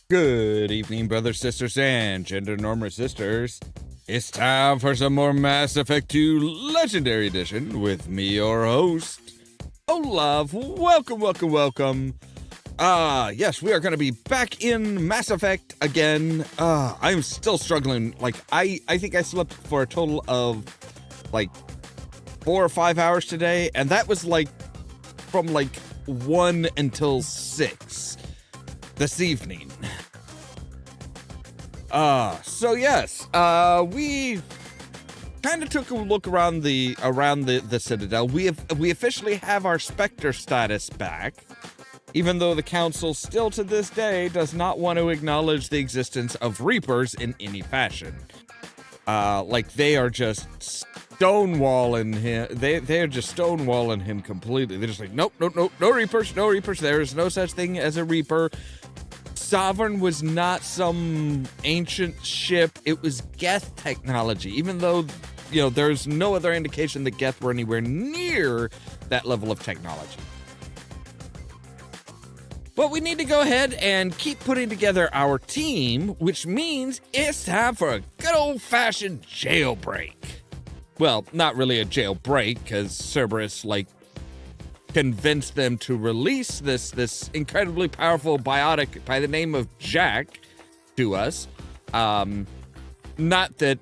Good evening, brothers, sisters, and gender-norm resistors. It's time for some more Mass Effect 2 Legendary Edition with me, your host, Ollamh. Welcome. Yes, we are going to be back in Mass Effect again. I'm still struggling. I think I slept for a total of, 4 or 5 hours today, and that was, from, 1 until 6 this evening. We kind of took a look around the Citadel. We officially have our Spectre status back, even though the Council still to this day does not want to acknowledge the existence of Reapers in any fashion. They are just stonewalling him. They're just stonewalling him completely. They're just like, nope, no Reapers. There is no such thing as a Reaper. Sovereign was not some ancient ship. It was Geth technology, even though, there's no other indication that Geth were anywhere near that level of technology. But we need to go ahead and keep putting together our team, which means it's time for a good old-fashioned jailbreak. Well, not really a jailbreak, because Cerberus, convinced them to release this incredibly powerful biotic by the name of Jack to us. Not that,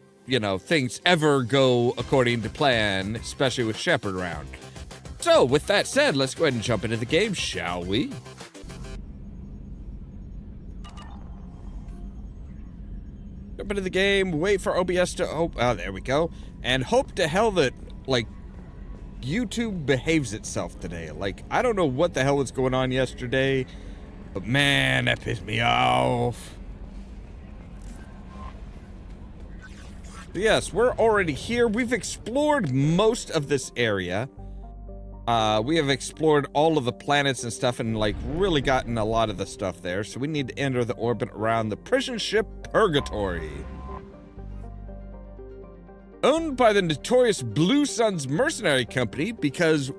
things ever go according to plan, especially with Shepard around. So, with that said, let's go ahead and jump into the game, shall we? Jump into the game, wait for OBS to there we go. And hope to hell that, YouTube behaves itself today. I don't know what the hell was going on yesterday, but man, that pissed me off. But yes, we're already here. We've explored most of this area. We have explored all of the planets and stuff and really gotten a lot of the stuff there. So we need to enter the orbit around the prison ship Purgatory. Owned by the notorious Blue Suns Mercenary Company, because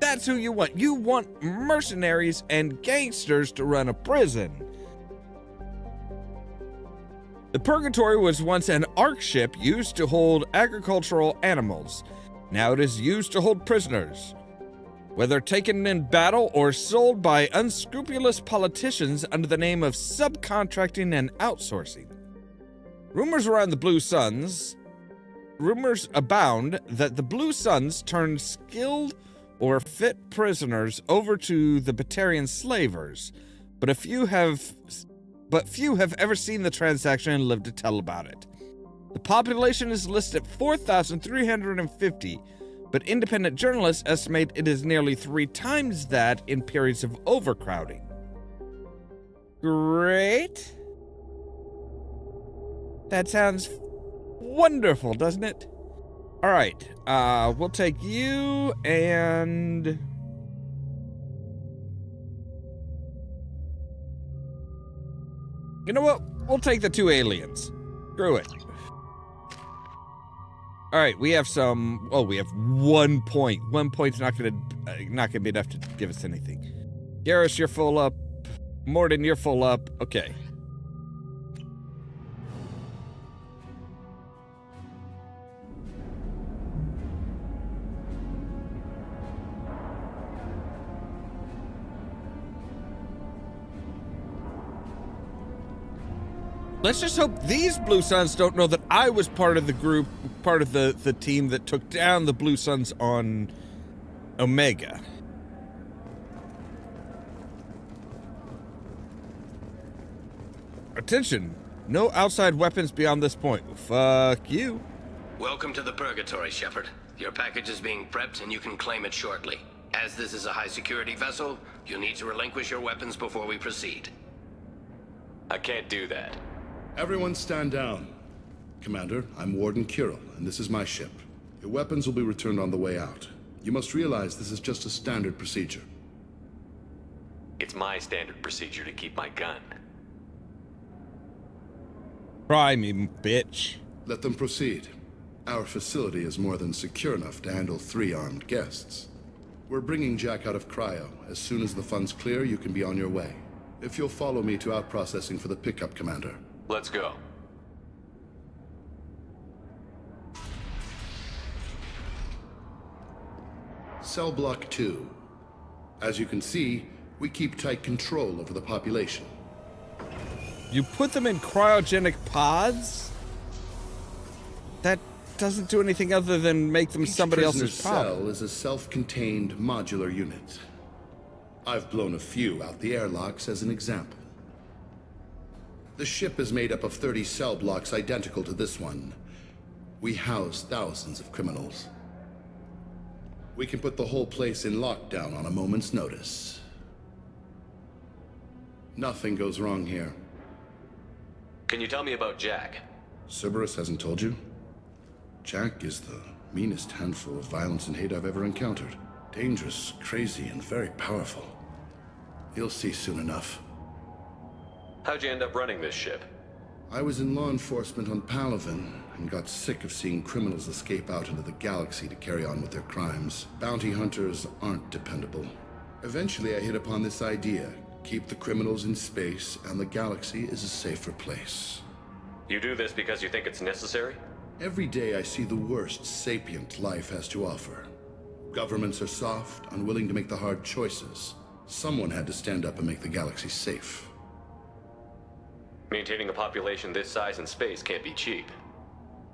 that's who you want. You want mercenaries and gangsters to run a prison. The Purgatory was once an ARC ship used to hold agricultural animals. Now it is used to hold prisoners, whether taken in battle or sold by unscrupulous politicians under the name of subcontracting and outsourcing. Rumors abound that the Blue Suns turned skilled or fit prisoners over to the Batarian slavers, but few have ever seen the transaction and lived to tell about it. The population is listed at 4,350, but independent journalists estimate it is nearly 3 times that in periods of overcrowding. Great. That sounds wonderful, doesn't it? All right, we'll take you and... You know what? We'll take the 2 aliens. Screw it. All right, we have some... Oh, we have 1 point. 1 point's not gonna be enough to give us anything. Garrus, you're full up. Morden, you're full up. Okay. Let's just hope these Blue Suns don't know that I was part of the group, part of the team that took down the Blue Suns on Omega. Attention, no outside weapons beyond this point. Fuck you. Welcome to the Purgatory, Shepard. Your package is being prepped and you can claim it shortly. As this is a high-security vessel, you'll need to relinquish your weapons before we proceed. I can't do that. Everyone stand down. Commander, I'm Warden Kirill, and this is my ship. Your weapons will be returned on the way out. You must realize this is just a standard procedure. It's my standard procedure to keep my gun. Try me, bitch. Let them proceed. Our facility is more than secure enough to handle 3 armed guests. We're bringing Jack out of cryo. As soon as the funds clear, you can be on your way. If you'll follow me to out-processing for the pickup, Commander. Let's go. Cell Block 2. As you can see, we keep tight control over the population. You put them in cryogenic pods? That doesn't do anything other than make them Each somebody else's prisoner's problem. cell is a self-contained modular unit. I've blown a few out the airlocks as an example. The ship is made up of 30 cell blocks identical to this one. We house thousands of criminals. We can put the whole place in lockdown on a moment's notice. Nothing goes wrong here. Can you tell me about Jack? Cerberus hasn't told you? Jack is the meanest handful of violence and hate I've ever encountered. Dangerous, crazy, and very powerful. You'll see soon enough. How'd you end up running this ship? I was in law enforcement on Palaven and got sick of seeing criminals escape out into the galaxy to carry on with their crimes. Bounty hunters aren't dependable. Eventually I hit upon this idea. Keep the criminals in space and the galaxy is a safer place. You do this because you think it's necessary? Every day I see the worst sapient life has to offer. Governments are soft, unwilling to make the hard choices. Someone had to stand up and make the galaxy safe. Maintaining a population this size in space can't be cheap.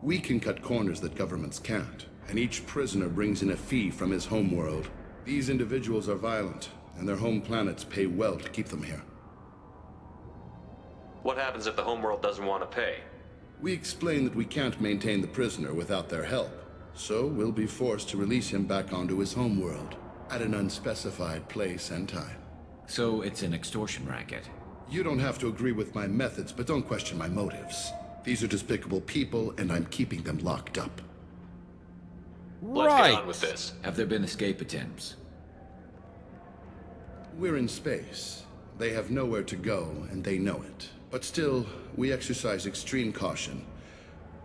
We can cut corners that governments can't, and each prisoner brings in a fee from his homeworld. These individuals are violent, and their home planets pay well to keep them here. What happens if the homeworld doesn't want to pay? We explain that we can't maintain the prisoner without their help, so we'll be forced to release him back onto his homeworld, at an unspecified place and time. So it's an extortion racket. You don't have to agree with my methods, but don't question my motives. These are despicable people, and I'm keeping them locked up. Let's Right. get on with this. Have there been escape attempts? We're in space. They have nowhere to go, and they know it. But still, we exercise extreme caution.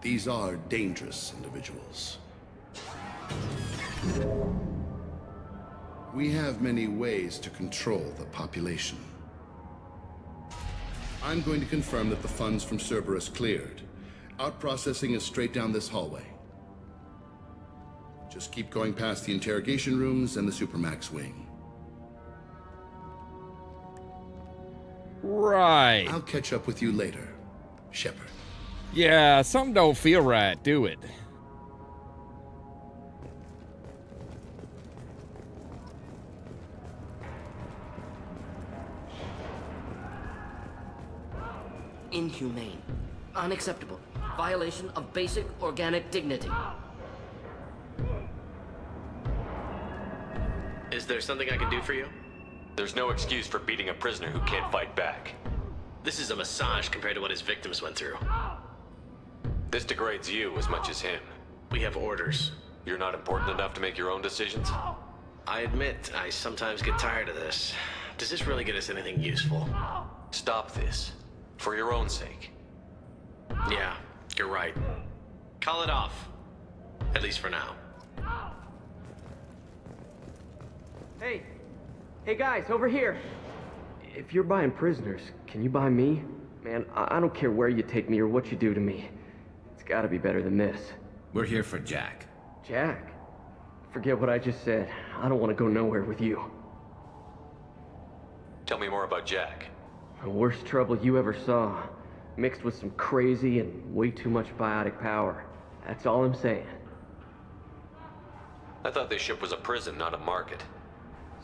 These are dangerous individuals. We have many ways to control the population. I'm going to confirm that the funds from Cerberus cleared. Out-processing is straight down this hallway. Just keep going past the interrogation rooms and the Supermax wing. Right. I'll catch up with you later, Shepard. Yeah, something don't feel right. Do it. Inhumane. Unacceptable. Violation of basic organic dignity. Is there something I can do for you? There's no excuse for beating a prisoner who can't fight back. This is a massage compared to what his victims went through. This degrades you as much as him. We have orders. You're not important enough to make your own decisions? I admit, I sometimes get tired of this. Does this really get us anything useful? Stop this. For your own sake. Yeah, you're right. Call it off. At least for now. Hey! Hey guys, over here! If you're buying prisoners, can you buy me? Man, I don't care where you take me or what you do to me. It's gotta be better than this. We're here for Jack. Jack? Forget what I just said. I don't want to go nowhere with you. Tell me more about Jack. The worst trouble you ever saw. Mixed with some crazy and way too much biotic power. That's all I'm saying. I thought this ship was a prison, not a market.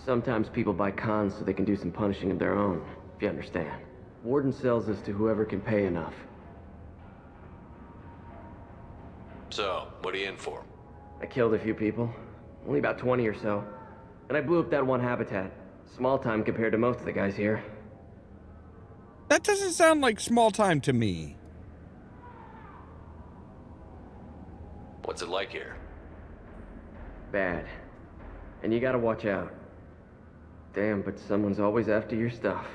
Sometimes people buy cons so they can do some punishing of their own, if you understand. Warden sells us to whoever can pay enough. So, what are you in for? I killed a few people. Only about 20 or so. And I blew up that one habitat. Small time compared to most of the guys here. That doesn't sound like small time to me. What's it like here? Bad. And you gotta watch out. Damn, but someone's always after your stuff.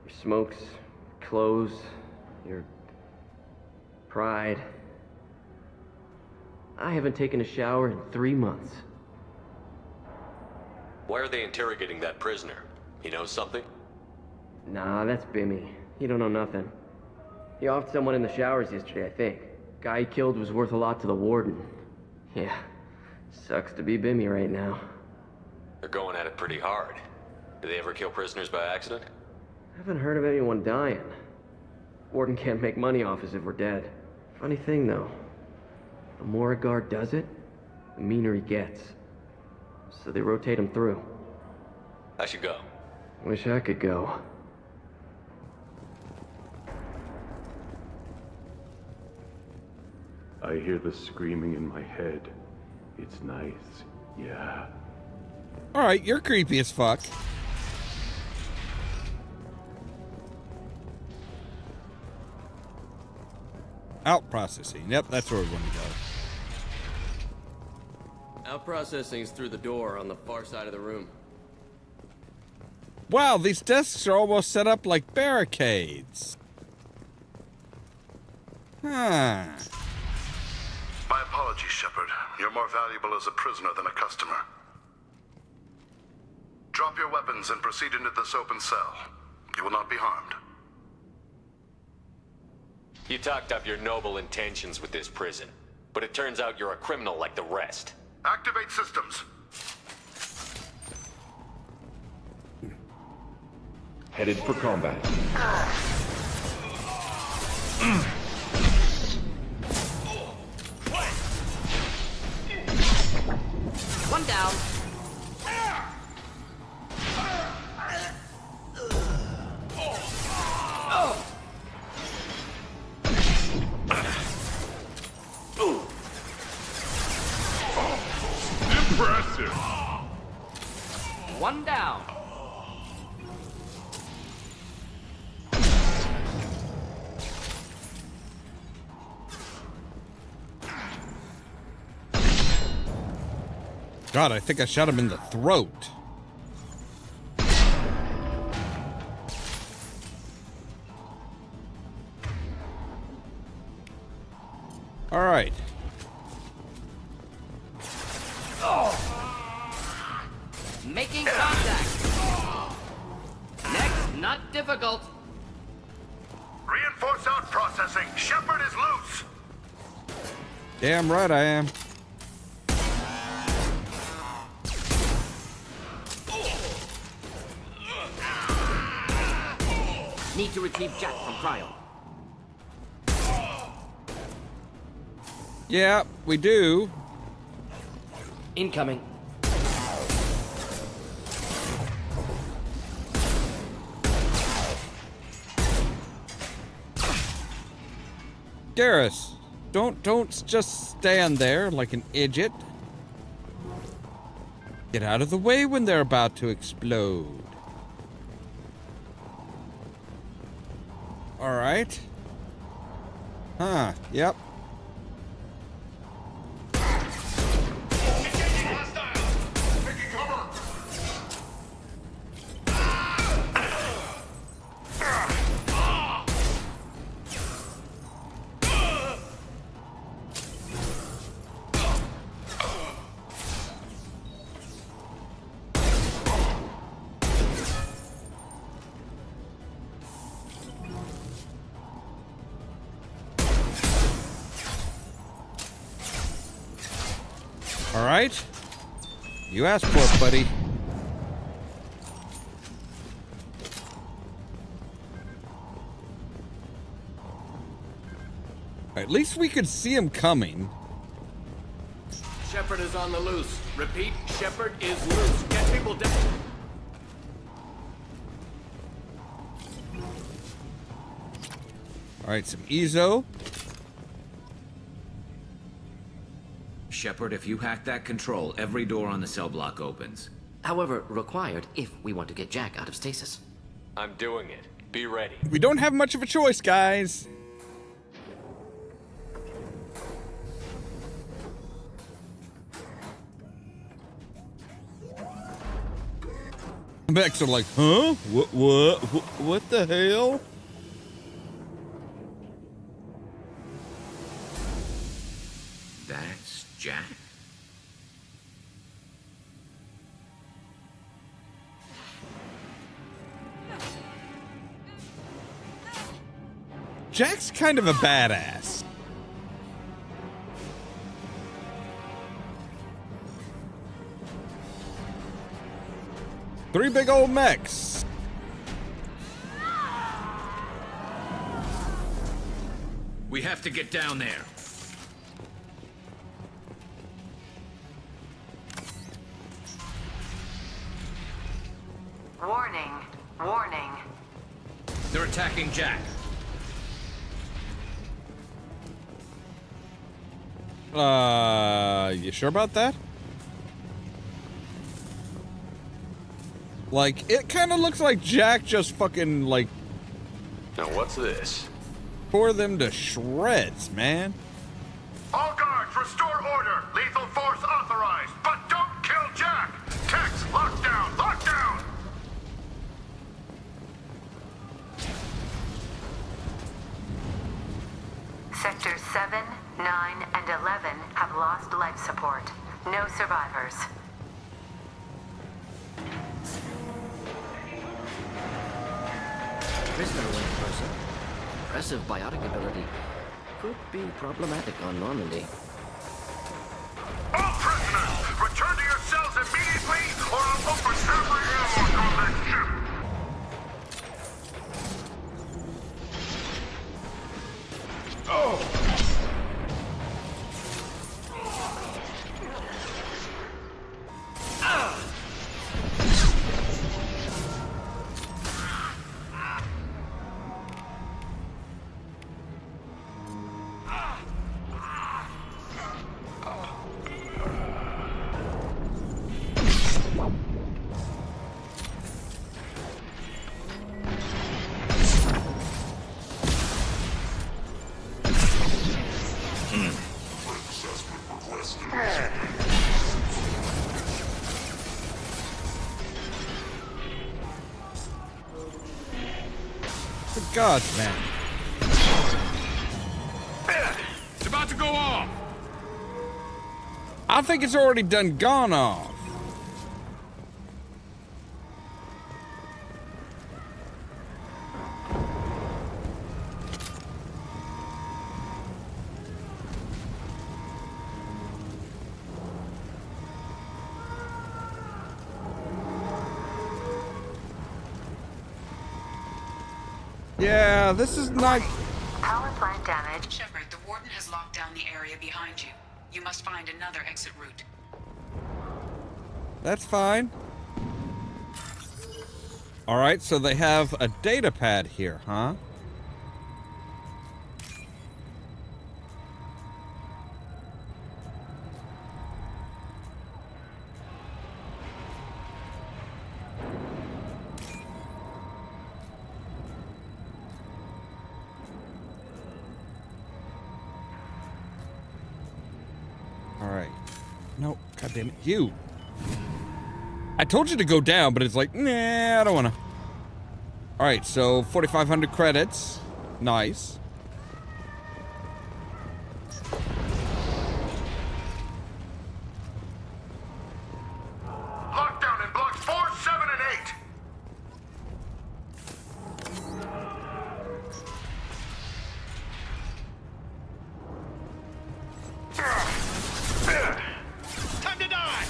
Your smokes, clothes, your pride. I haven't taken a shower in 3 months. Why are they interrogating that prisoner? He knows something? Nah, that's Bimmy. He don't know nothing. He offed someone in the showers yesterday, I think. Guy he killed was worth a lot to the warden. Yeah, sucks to be Bimmy right now. They're going at it pretty hard. Do they ever kill prisoners by accident? Haven't heard of anyone dying. Warden can't make money off us if we're dead. Funny thing, though. The more a guard does it, the meaner he gets. So they rotate him through. I should go. Wish I could go. I hear the screaming in my head. It's nice, yeah. All right, you're creepy as fuck. Out processing. Yep, that's where we're going to go. Out processing's through the door on the far side of the room. Wow, these desks are almost set up like barricades. Huh. My apologies, Shepard. You're more valuable as a prisoner than a customer. Drop your weapons and proceed into this open cell. You will not be harmed. You talked up your noble intentions with this prison, but it turns out you're a criminal like the rest. Activate systems. Headed for combat. One down. Impressive! One down. God, I think I shot him in the throat. All right. Making contact. Next, not difficult. Reinforce out processing. Shepard is loose. Damn right I am. Need to retrieve Jack from cryo. Yeah, we do. Incoming. Garrus, don't just stand there like an idiot. Get out of the way when they're about to explode. All right. Huh, yep. All right. You asked for it, buddy. At least we could see him coming. Shepard is on the loose. Repeat, Shepard is loose. Get people down. All right, some Ezo. Shepard, if you hack that control, every door on the cell block opens. However, required if we want to get Jack out of stasis. I'm doing it. Be ready. We don't have much of a choice, guys. Mechs are like, huh? What the hell? That's Jack? Jack's kind of a badass. Three big old mechs. We have to get down there. Warning. Warning. They're attacking Jack. You sure about that? Like, it kind of looks like Jack just fucking, like, Now what's this? tore them to shreds, man. All guards, restore order. Lethal force authorized, but don't kill Jack. Tex, lockdown, lockdown. Sectors 7, 9, and 11 have lost life support. No survivors. Prisoner went person. Impressive biotic ability. Could be problematic on Normandy. All prisoners, return to your cells immediately, or I'll open every airlock on that ship. For God's man. It's about to go off. I think it's already done gone off. Yeah, this is not... Power plant damage. Shepard, the Warden has locked down the area behind you. You must find another exit route. That's fine. Alright, so they have a data pad here, huh? Alright. No, goddamn it. You! I told you to go down, but it's like, nah, I don't wanna. Alright, so 4,500 credits. Nice. Lockdown in blocks 4, 7, and 8. Time to die.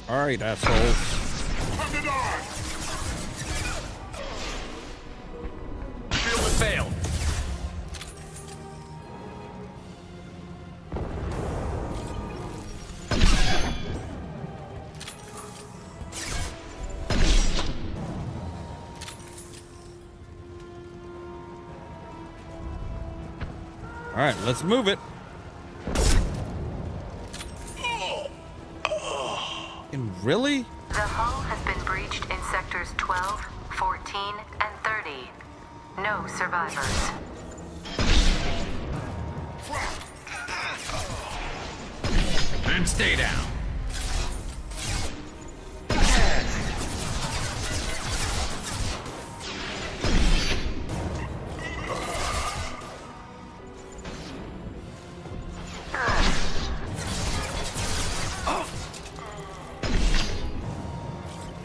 Alright, assholes. Time to die. Shield has failed. Alright, let's move it. And really? The hull has been breached in sectors 12, 14, and 30. No survivors. And stay down.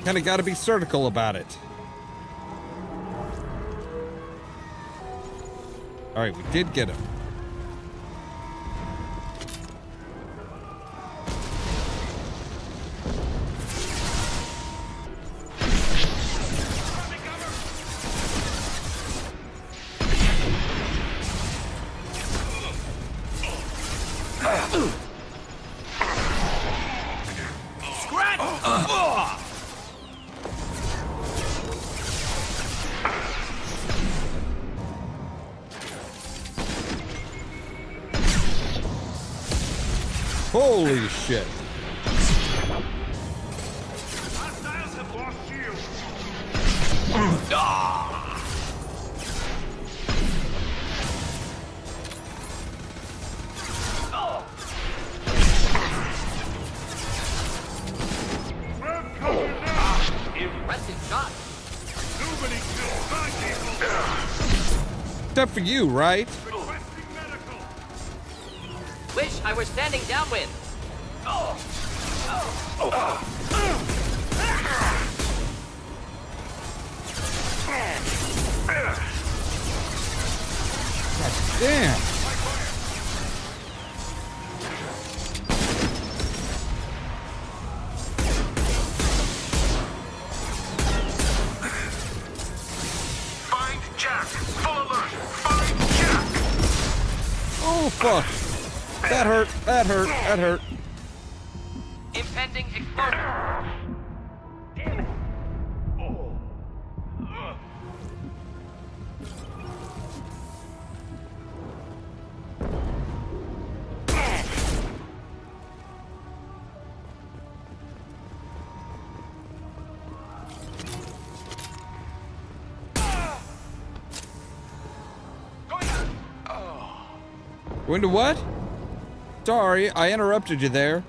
Kind of got to be surgical about it. All right, we did get him. Holy shit. Impressive shot. Except for you, right? Wish I were standing downwind. Damn. Find Jack. Full alert. Find Jack. Oh, fuck. That hurt. That hurt. That hurt. Impending explosion. Damn it. Going to what? Sorry, I interrupted you there.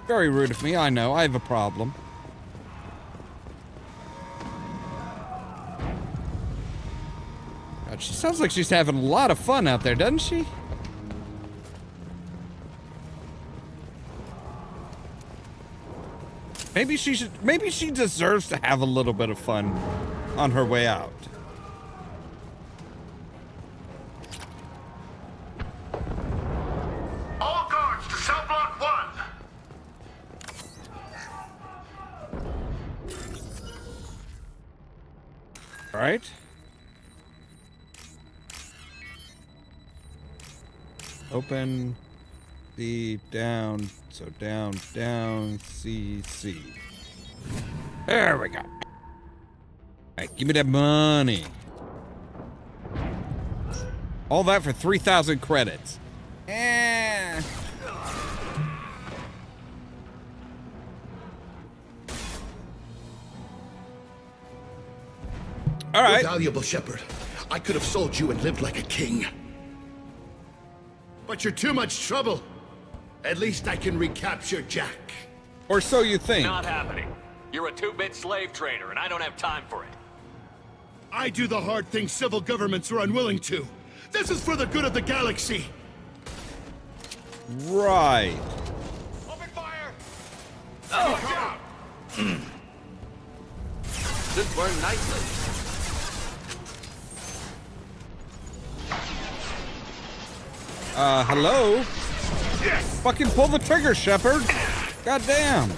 Very rude of me, I know. I have a problem. God, she sounds like she's having a lot of fun out there, doesn't she? Maybe she deserves to have a little bit of fun on her way out. All guards to cell block 1. All right. Open the down, so down, down, C. There we go. All right, give me that money. All that for 3,000 credits. Eh. All right. You're valuable, Shepard. I could have sold you and lived like a king. But you're too much trouble. At least I can recapture Jack. Or so you think. Not happening. You're a two-bit slave trader, and I don't have time for it. I do the hard things civil governments are unwilling to. This is for the good of the galaxy. Right. Open fire. Oh. This burned nicely. Hello? Yes. Fucking pull the trigger, Shepard. Goddamn.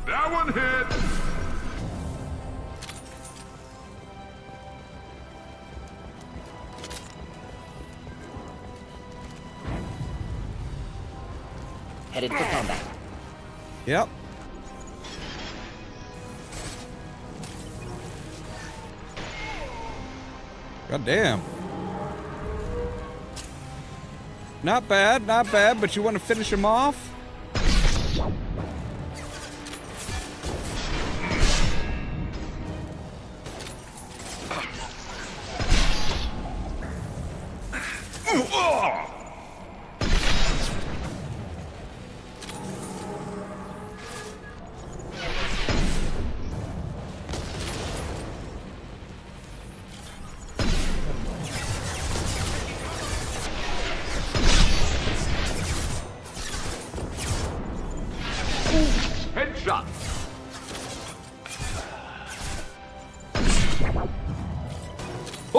That one hit. Headed for combat. Yep. God damn. Not bad, but you want to finish him off?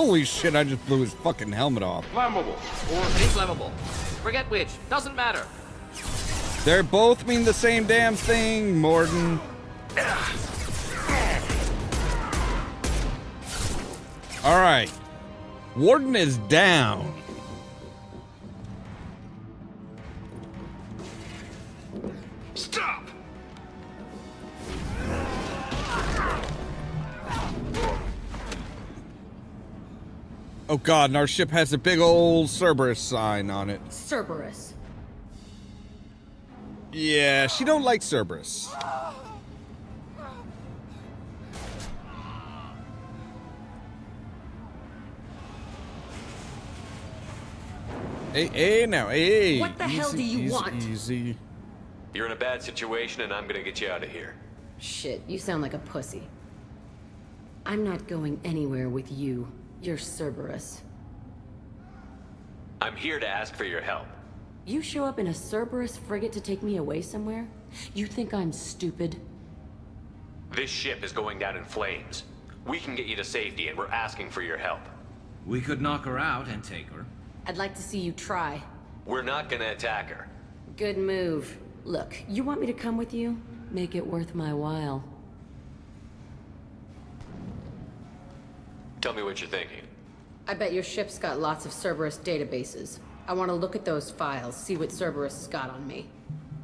Holy shit, I just blew his fucking helmet off. Flammable. Or inflammable. Forget which. Doesn't matter. They both mean the same damn thing, Morden. Alright. Warden is down. Stop! Oh god, and our ship has a big old Cerberus sign on it. Cerberus. Yeah, she don't like Cerberus. Hey, now, hey. What the hell do you want? Easy. You're in a bad situation, and I'm gonna get you out of here. Shit, you sound like a pussy. I'm not going anywhere with you. You're Cerberus. I'm here to ask for your help. You show up in a Cerberus frigate to take me away somewhere? You think I'm stupid? This ship is going down in flames. We can get you to safety, and we're asking for your help. We could knock her out and take her. I'd like to see you try. We're not gonna attack her. Good move. Look, you want me to come with you? Make it worth my while. Tell me what you're thinking. I bet your ship's got lots of Cerberus databases. I want to look at those files, see what Cerberus has got on me.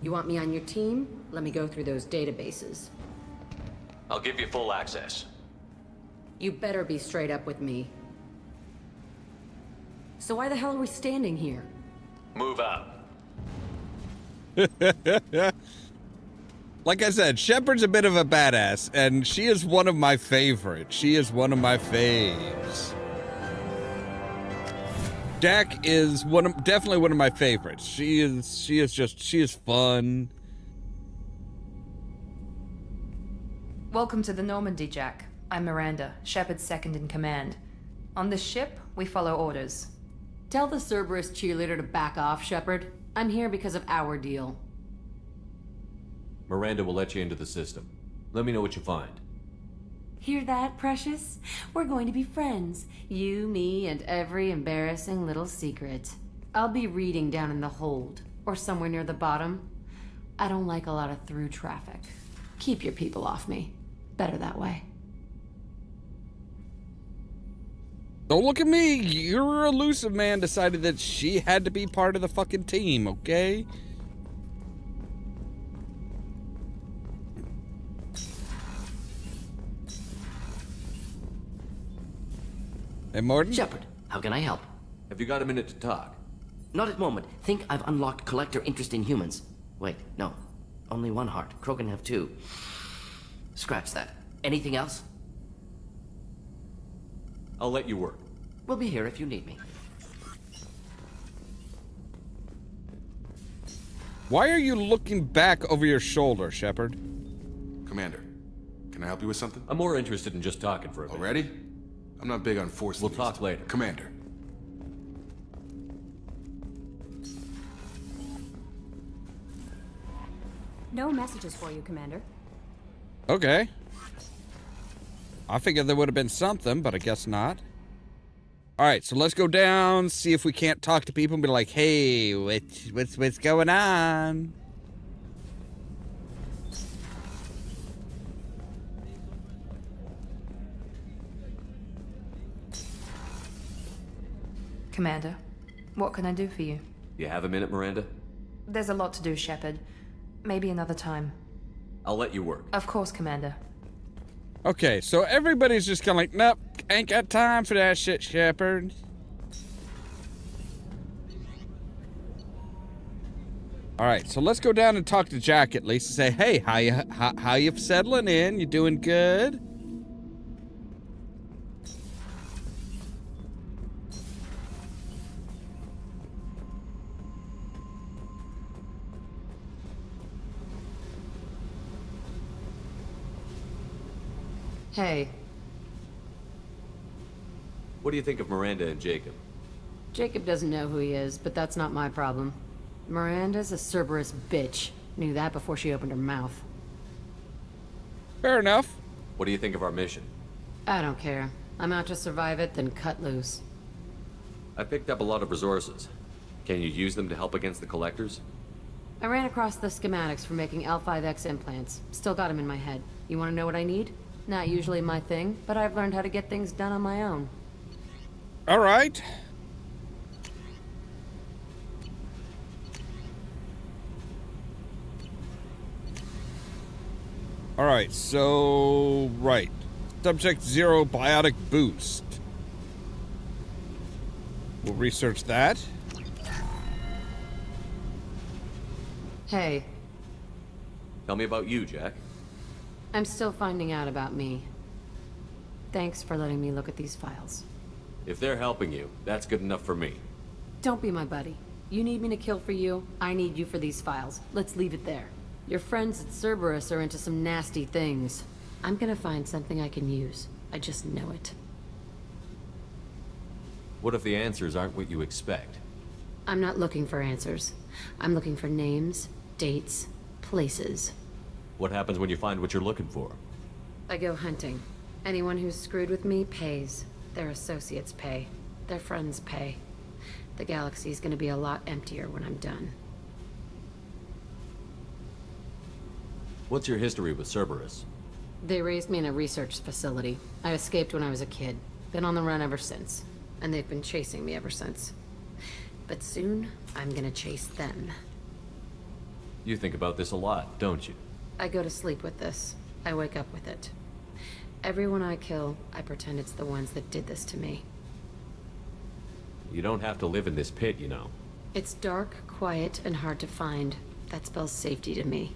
You want me on your team? Let me go through those databases. I'll give you full access. You better be straight up with me. So why the hell are we standing here? Move up. Like I said, Shepard's a bit of a badass, and she is one of my favorites. She is one of my faves. Dak is definitely one of my favorites. She is fun. Welcome to the Normandy, Jack. I'm Miranda, Shepard's second in command. On this ship, we follow orders. Tell the Cerberus cheerleader to back off, Shepard. I'm here because of our deal. Miranda will let you into the system. Let me know what you find. Hear that, Precious? We're going to be friends. You, me, and every embarrassing little secret. I'll be reading down in the hold, or somewhere near the bottom. I don't like a lot of through traffic. Keep your people off me. Better that way. Don't look at me. Your elusive man decided that she had to be part of the fucking team, okay? Hey, Morton? Shepard, how can I help? Have you got a minute to talk? Not at moment. Think I've unlocked collector interest in humans. Wait, no. Only one heart. Krogan have two. Scratch that. Anything else? I'll let you work. We'll be here if you need me. Why are you looking back over your shoulder, Shepard? Commander, can I help you with something? I'm more interested in just talking for a bit. Already? I'm not big on force. We'll talk later. Commander. No messages for you, Commander. Okay. I figured there would have been something, but I guess not. Alright, so let's go down, see if we can't talk to people and be like, hey, what's going on? Commander, what can I do for you? You have a minute, Miranda? There's a lot to do, Shepard. Maybe another time. I'll let you work. Of course, Commander. Okay, so everybody's just kind of like, nope, ain't got time for that shit, Shepard. All right, so let's go down and talk to Jack at least and say, hey, how you settling in? You doing good? Hey. What do you think of Miranda and Jacob? Jacob doesn't know who he is, but that's not my problem. Miranda's a Cerberus bitch. Knew that before she opened her mouth. Fair enough. What do you think of our mission? I don't care. I'm out to survive it, then cut loose. I picked up a lot of resources. Can you use them to help against the collectors? I ran across the schematics for making L5X implants. Still got them in my head. You want to know what I need? Not usually my thing, but I've learned how to get things done on my own. All right. All right, so, right. Subject 0 biotic boost. We'll research that. Hey, Tell me about you, Jack. I'm still finding out about me. Thanks for letting me look at these files. If they're helping you, that's good enough for me. Don't be my buddy. You need me to kill for you, I need you for these files. Let's leave it there. Your friends at Cerberus are into some nasty things. I'm gonna find something I can use. I just know it. What if the answers aren't what you expect? I'm not looking for answers. I'm looking for names, dates, places. What happens when you find what you're looking for? I go hunting. Anyone who's screwed with me pays. Their associates pay. Their friends pay. The galaxy's gonna be a lot emptier when I'm done. What's your history with Cerberus? They raised me in a research facility. I escaped when I was a kid. Been on the run ever since. And they've been chasing me ever since. But soon, I'm gonna chase them. You think about this a lot, don't you? I go to sleep with this. I wake up with it. Everyone I kill, I pretend it's the ones that did this to me. You don't have to live in this pit, you know. It's dark, quiet, and hard to find. That spells safety to me.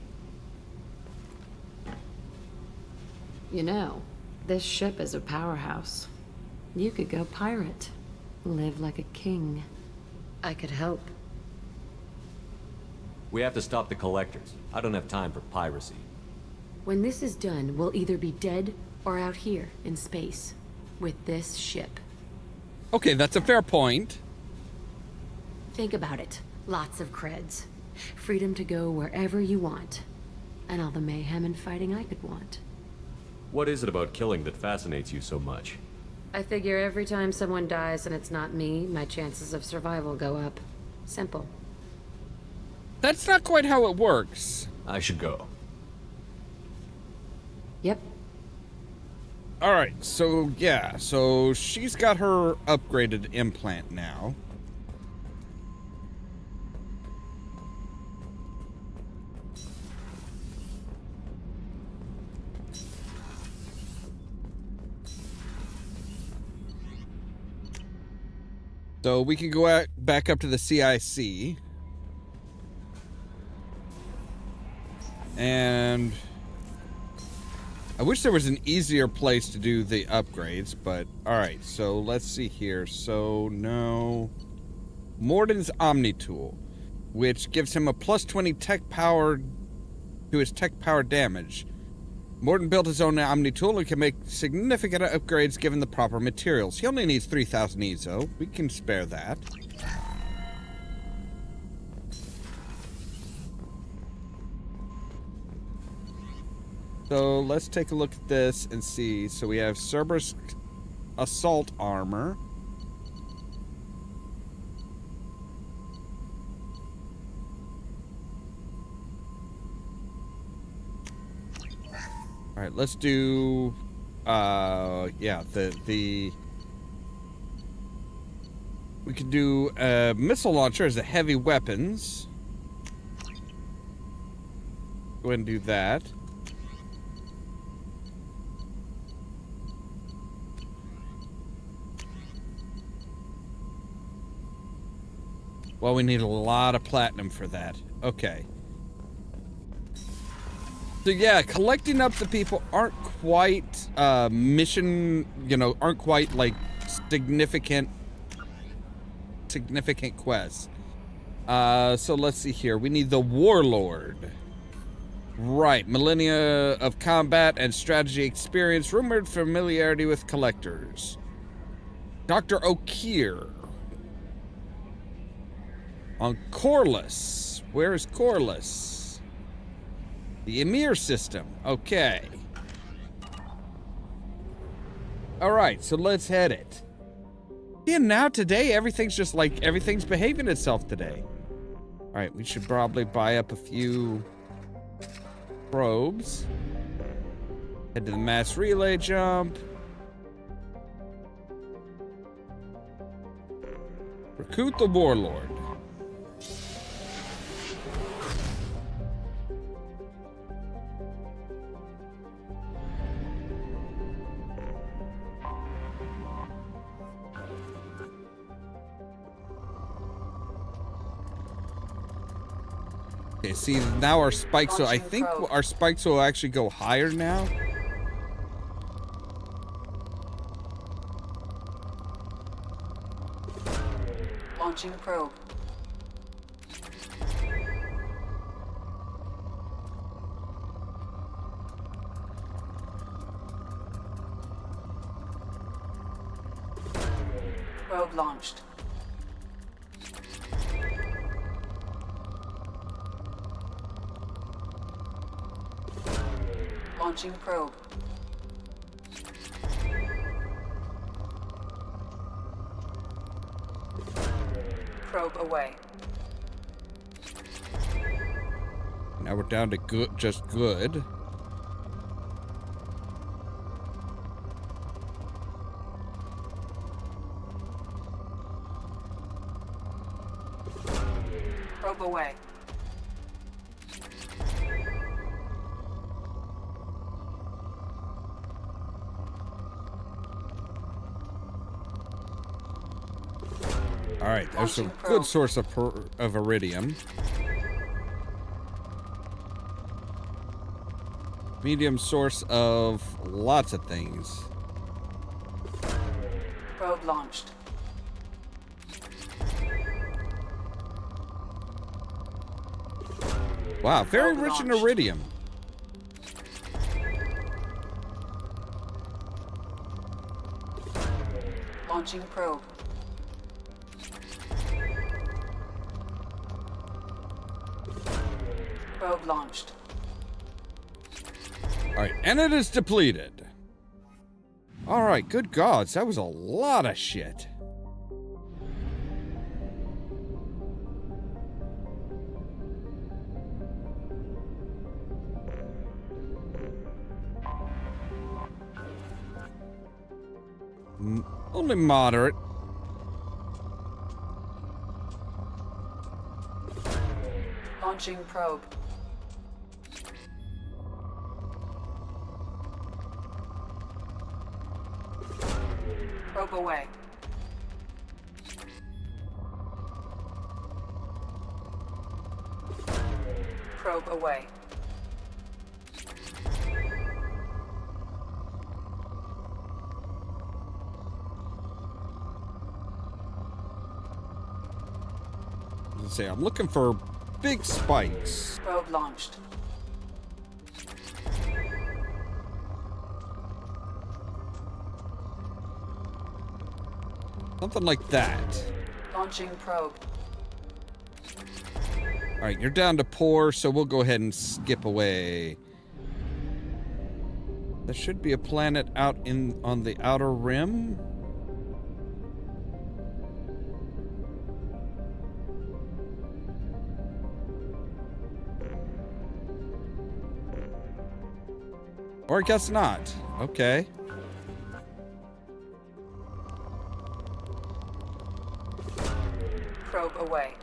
You know, this ship is a powerhouse. You could go pirate. Live like a king. I could help. We have to stop the collectors. I don't have time for piracy. When this is done, we'll either be dead or out here in space. With this ship. Okay, that's a fair point. Think about it. Lots of creds. Freedom to go wherever you want. And all the mayhem and fighting I could want. What is it about killing that fascinates you so much? I figure every time someone dies and it's not me, my chances of survival go up. Simple. That's not quite how it works. I should go. Yep. Alright, so yeah, so she's got her upgraded implant now. So we can go back up to the CIC. And I wish there was an easier place to do the upgrades, but alright, so let's see here. So, no. Morden's Omni Tool, which gives him a plus 20 tech power to his tech power damage. Morden built his own Omni Tool and can make significant upgrades given the proper materials. He only needs 3,000 EZO. We can spare that. So let's take a look at this and see. So we have Cerberus assault armor. All right, let's do yeah, the we could do a missile launcher as a heavy weapons. Go ahead and do that. Well, we need a lot of platinum for that. Okay. So yeah, collecting up the people aren't quite mission, you know, aren't quite like significant quests. So let's see here. We need the Warlord. Right, millennia of combat and strategy experience, rumored familiarity with collectors. Dr. O'Keir. On Corliss. Where is Corliss? The Emir system. Okay. Alright, so let's head it. Yeah, now today, everything's just like, everything's behaving itself today. Alright, we should probably buy up a few probes. Head to the mass relay jump. Recruit the warlord. Okay, see, now our spikes, so I think our spikes will actually go higher now. Launching probe. Probe launched. Launching probe. Probe away. Now we're down to good, just good. Probe away. All right, there's a good source of iridium. Medium source of lots of things. Probe launched. Wow, very rich in iridium. Launching probe. Probe launched. Alright, and it is depleted. Alright, good gods, that was a lot of shit. Only moderate. Launching probe. Probe away. Probe away. Let's see, I'm looking for big spikes. Probe launched. Something like that. Launching probe. Alright, you're down to poor, so we'll go ahead and skip away. There should be a planet out on the outer rim. Or I guess not. Okay. Probe away.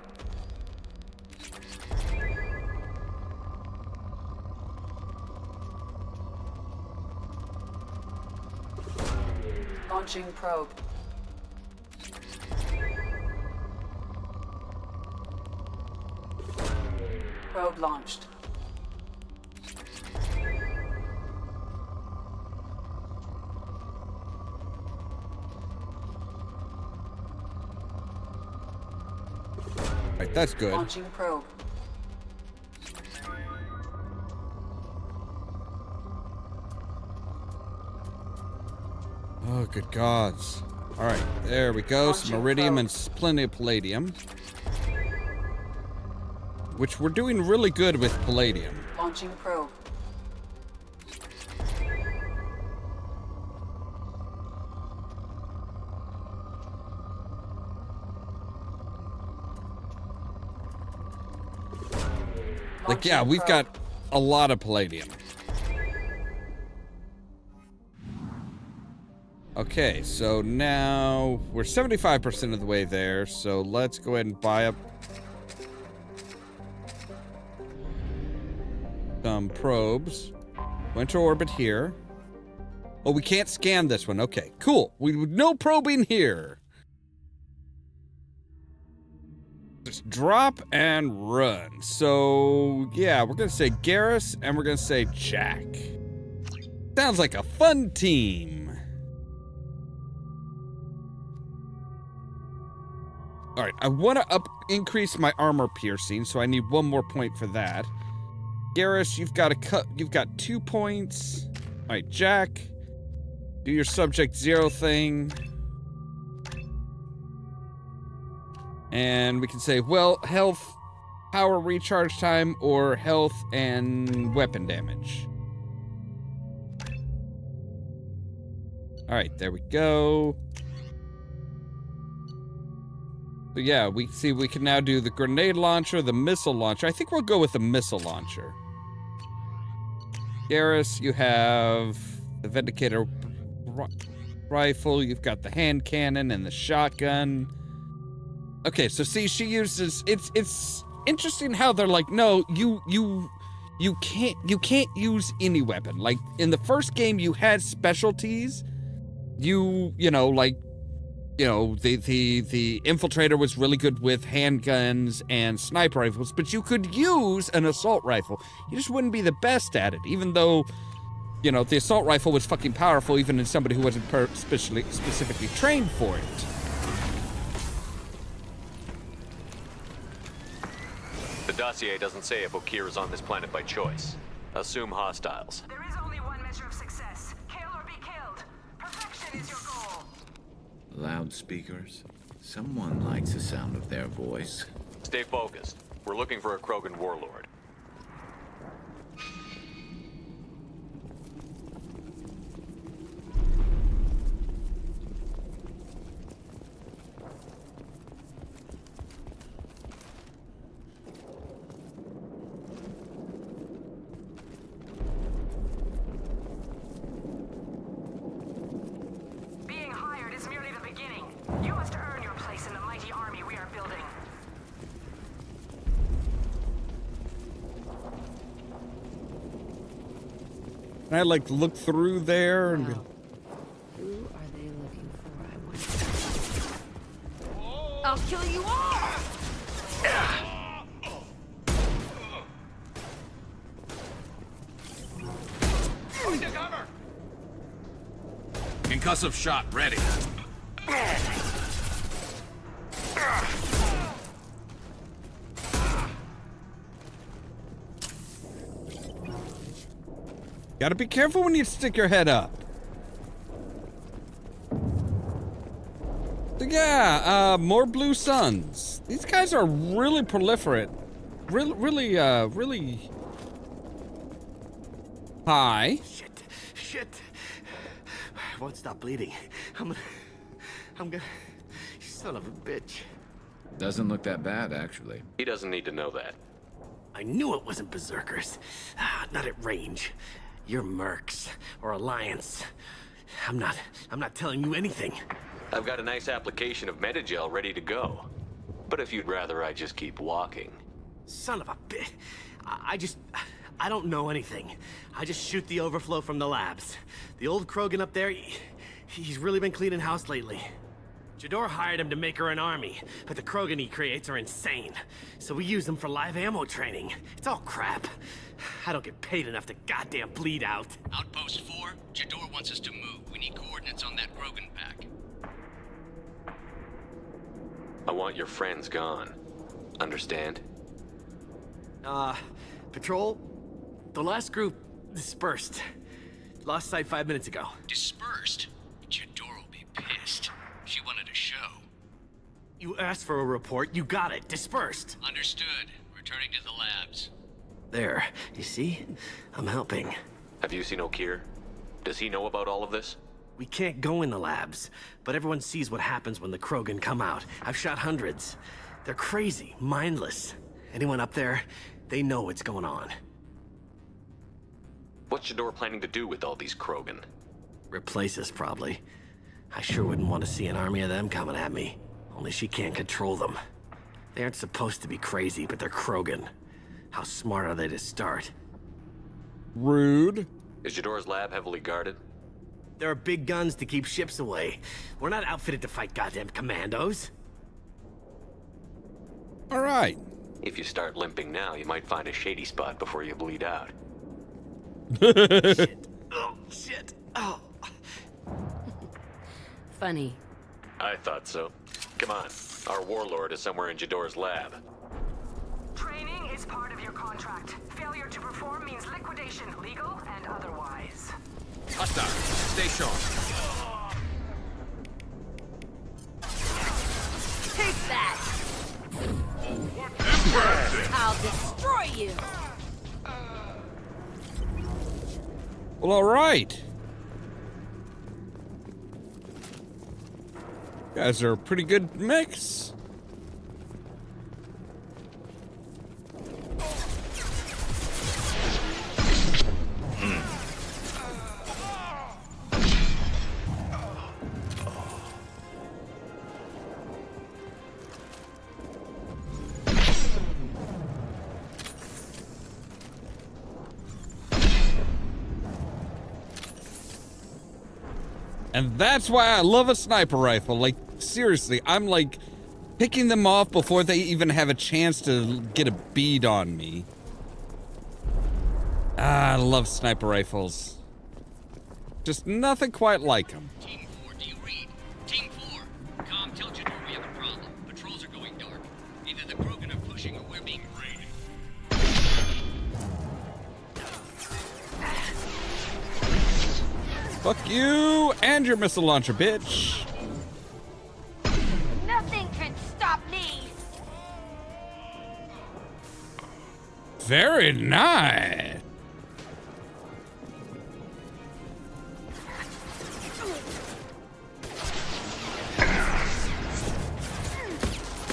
Launching probe. Probe launched. Right, that's good. Launching probe. Oh, good gods. Alright, there we go. Some iridium and plenty of palladium. Which we're doing really good with palladium. Launching probe. Like, yeah, we've got a lot of palladium. Okay, so now we're 75% of the way there, so let's go ahead and buy up some probes. Enter orbit here. Oh, we can't scan this one. Okay, cool. No probing here. Just drop and run. So, yeah, we're going to say Garrus and we're going to say Jack. Sounds like a fun team. All right, I want to increase my armor piercing, so I need 1 more point for that. Garrus, you've got 2 points. All right, Jack, do your subject 0 thing. And we can say, well, health, power recharge time, or health and weapon damage. All right, there we go. So yeah, we can now do the grenade launcher, the missile launcher. I think we'll go with the missile launcher. Garrus, you have the Vindicator rifle, you've got the hand cannon and the shotgun. Okay, so see, she uses, it's interesting how they're like, no, you can't use any weapon. Like in the first game you had specialties. The infiltrator was really good with handguns and sniper rifles, but you could use an assault rifle. You just wouldn't be the best at it, even though, the assault rifle was fucking powerful, even in somebody who wasn't specifically trained for it. The dossier doesn't say if Okir is on this planet by choice. Assume hostiles. There is only one measure of success. Kill or be killed. Perfection is your goal. Loudspeakers? Someone likes the sound of their voice. Stay focused. We're looking for a Krogan warlord. And I look through there and be like, who are they looking for? I wonder. I'll kill you all! Concussive shot ready. Gotta be careful when you stick your head up. So yeah, more blue suns. These guys are really proliferate. Really high. Shit. I won't stop bleeding. I'm gonna... You son of a bitch. Doesn't look that bad, actually. He doesn't need to know that. I knew it wasn't berserkers. Not at range. You're mercs or Alliance. I'm not telling you anything. I've got a nice application of Metagel ready to go. But if you'd rather I just keep walking. Son of a bitch. I don't know anything. I just shoot the overflow from the labs. The old Krogan up there, he's really been cleaning house lately. Jador hired him to make her an army, but the Krogan he creates are insane. So we use them for live ammo training. It's all crap. I don't get paid enough to goddamn bleed out. Outpost 4, Jador wants us to move. We need coordinates on that Krogan pack. I want your friends gone. Understand? Patrol, the last group dispersed. Lost sight 5 minutes ago. Dispersed? Jador will be pissed. She wanted a show. You asked for a report, you got it. Dispersed. Understood. Returning to the labs. There, you see? I'm helping. Have you seen Okir? Does he know about all of this? We can't go in the labs, but everyone sees what happens when the Krogan come out. I've shot hundreds. They're crazy, mindless. Anyone up there, They know what's going on. What's Jador planning to do with all these Krogan? Replace us, probably. I sure wouldn't want to see an army of them coming at me. Only she can't control them. They aren't supposed to be crazy, but they're Krogan. How smart are they to start? Rude. Is Jador's lab heavily guarded? There are big guns to keep ships away. We're not outfitted to fight goddamn commandos. All right. If you start limping now, you might find a shady spot before you bleed out. Shit. Oh, shit. Oh. Funny. I thought so. Come on. Our warlord is somewhere in Jador's lab. Training is part of your contract. Failure to perform means liquidation, legal and otherwise. Hostile. Stay sharp. Take that! I'll destroy you! Well, all right. You guys are a pretty good mix. And that's why I love a sniper rifle. Like, seriously, I'm like picking them off before they even have a chance to get a bead on me. Ah, I love sniper rifles. Just nothing quite like them. Team 4, do you read? Team 4, Com, tell Jador we have a problem. Patrols are going dark. Either the Krogan are pushing or we're being raided. Fuck you and your missile launcher, bitch. Nothing can stop me! Very nice.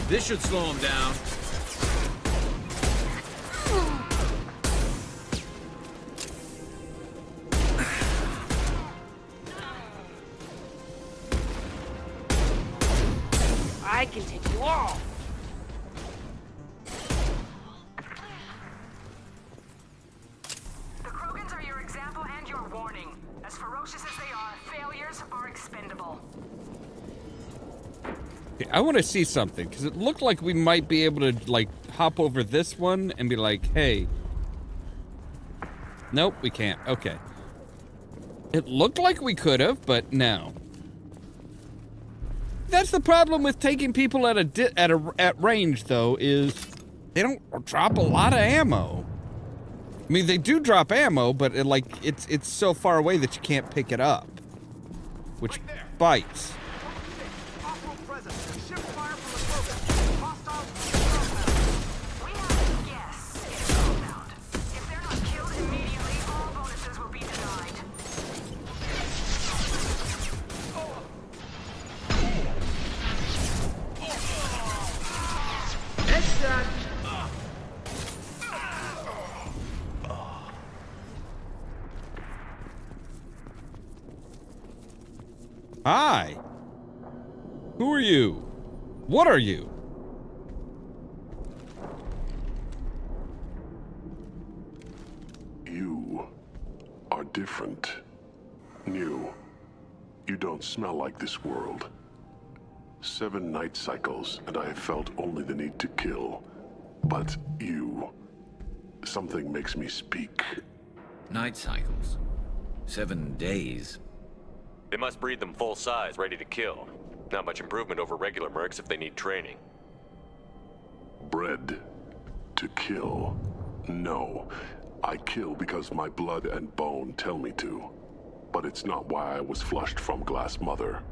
This should slow him down. I can take you all! The Krogans are your example and your warning. As ferocious as they are, failures are expendable. Okay, I want to see something, because it looked like we might be able to, like, hop over this one and be like, hey. Nope, we can't. Okay. It looked like we could have, but no. That's the problem with taking people at range, though, is they don't drop a lot of ammo. I mean, they do drop ammo, but it's so far away that you can't pick it up, which bites. Hi. Who are you? What are you? You are different. New. You don't smell like this world. 7 night cycles, and I have felt only the need to kill. But you... something makes me speak. Night cycles. 7 days. They must breed them full size, ready to kill. Not much improvement over regular mercs if they need training. Bred to kill. No. I kill because my blood and bone tell me to. But it's not why I was flushed from Glass Mother.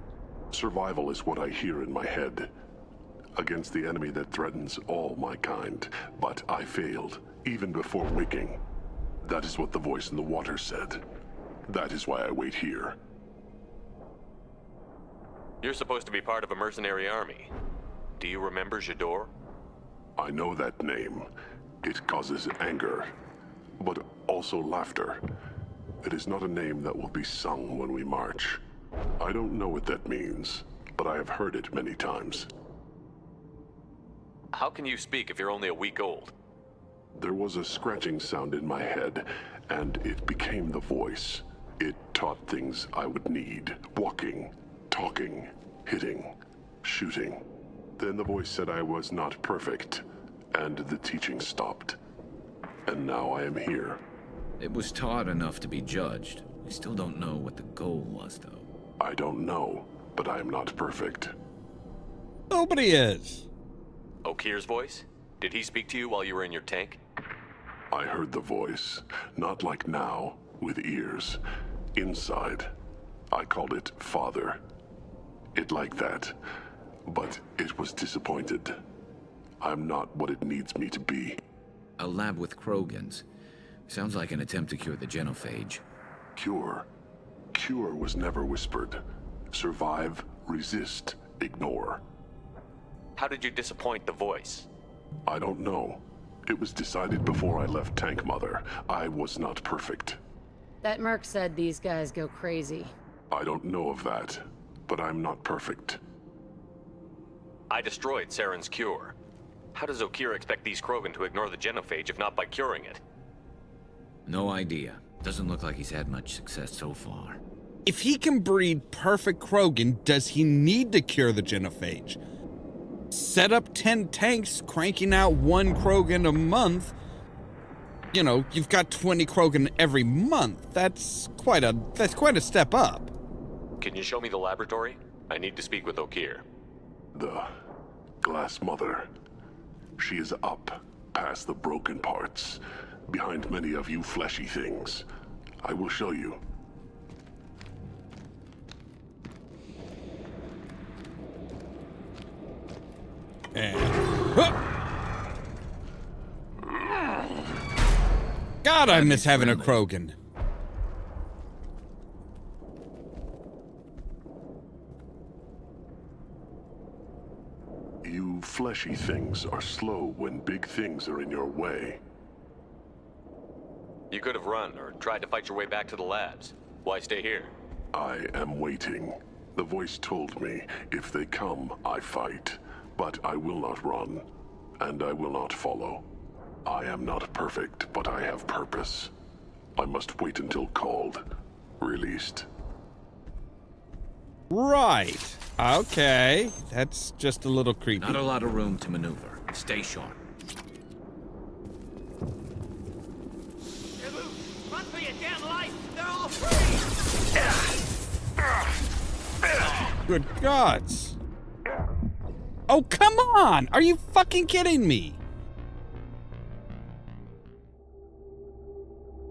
Survival is what I hear in my head. Against the enemy that threatens all my kind. But I failed, even before waking. That is what the voice in the water said. That is why I wait here. You're supposed to be part of a mercenary army. Do you remember Jador? I know that name. It causes anger, but also laughter. It is not a name that will be sung when we march. I don't know what that means, but I have heard it many times. How can you speak if you're only a week old? There was a scratching sound in my head, and it became the voice. It taught things I would need. Walking, talking, hitting, shooting. Then the voice said I was not perfect, and the teaching stopped. And now I am here. It was taught enough to be judged. We still don't know what the goal was, though. I don't know, but I am not perfect. Nobody is. Okir's voice? Did he speak to you while you were in your tank? I heard the voice, not like now, with ears. Inside. I called it Father. It like that, but it was disappointed. I'm not what it needs me to be. A lab with Krogans. Sounds like an attempt to cure the genophage. Cure? Cure was never whispered. Survive, resist, ignore. How did you disappoint the voice? I don't know. It was decided before I left Tank Mother. I was not perfect. That merc said these guys go crazy. I don't know of that, but I'm not perfect. I destroyed Saren's cure. How does Okir expect these Krogan to ignore the genophage if not by curing it? No idea. Doesn't look like he's had much success so far. If he can breed perfect Krogan, does he need to cure the genophage? Set up 10 tanks, cranking out 1 Krogan a month. You know, you've got 20 Krogan every month. That's quite a step up. Can you show me the laboratory? I need to speak with Okir. The Glass Mother. She is up, past the broken parts, behind many of you fleshy things. I will show you. God, I miss having a Krogan. You fleshy things are slow when big things are in your way. You could have run or tried to fight your way back to the labs. Why stay here? I am waiting. The voice told me, if they come, I fight. But I will not run, and I will not follow. I am not perfect, but I have purpose. I must wait until called, released. Right. Okay. That's just a little creepy. Not a lot of room to maneuver. Stay sharp. Run for your damn life! They're all free! Good gods. Oh, come on! Are you fucking kidding me?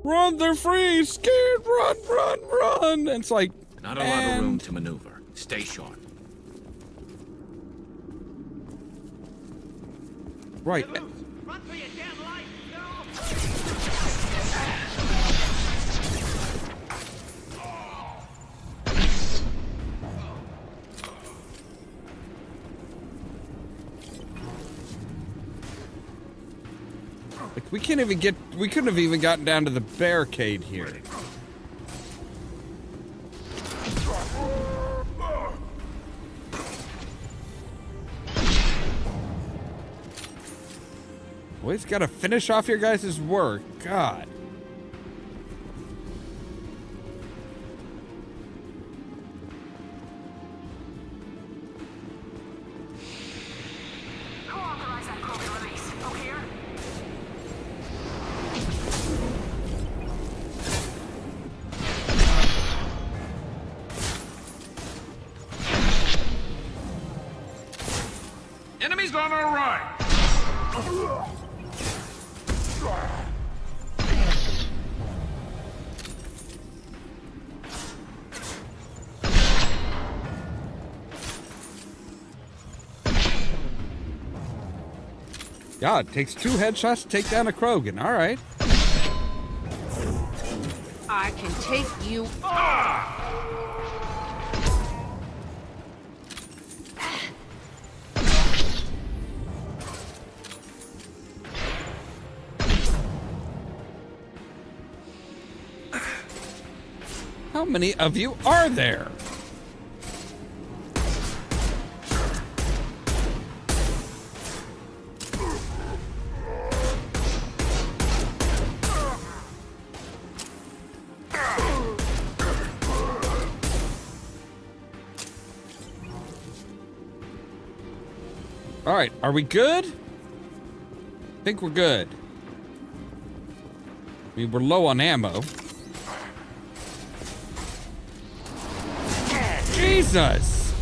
Run, they're free! Scared! Run, run, run! And it's like... Not a lot of room to maneuver. Stay sharp. Right. Run for your damn life! They're all Like, we couldn't have even gotten down to the barricade here. Boys, gotta finish off your guys' work. God. Who authorized that Krogan release? Okir? Enemies on our right! God, takes 2 headshots to take down a Krogan. All right. I can take you. How many of you are there? All right, are we good? I think we're good. I mean, we're low on ammo. Jesus!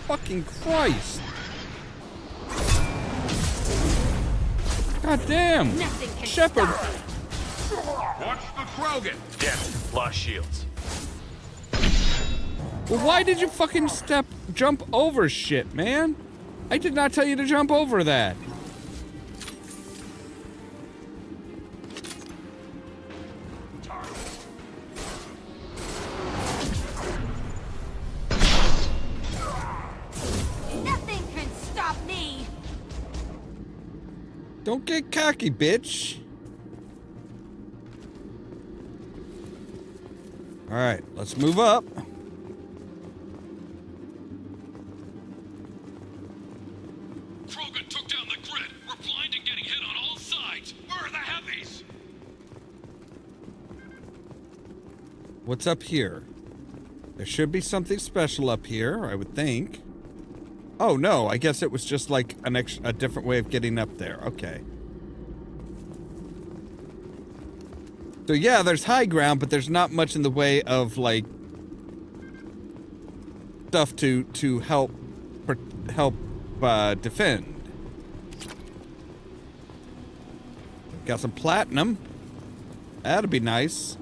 Fucking Christ! God damn! Shepard! Watch the Krogan! Damn, lost shields. Well, why did you fucking jump over shit, man? I did not tell you to jump over that. Nothing can stop me. Don't get cocky, bitch. All right, let's move up. Krogan took down the grid. We're blind and getting hit on all sides. Where are the heavies? What's up here? There should be something special up here, I would think. Oh no, I guess it was just like a different way of getting up there. Okay. So yeah, there's high ground, but there's not much in the way of like stuff to help defend. Got some platinum. That'll be nice.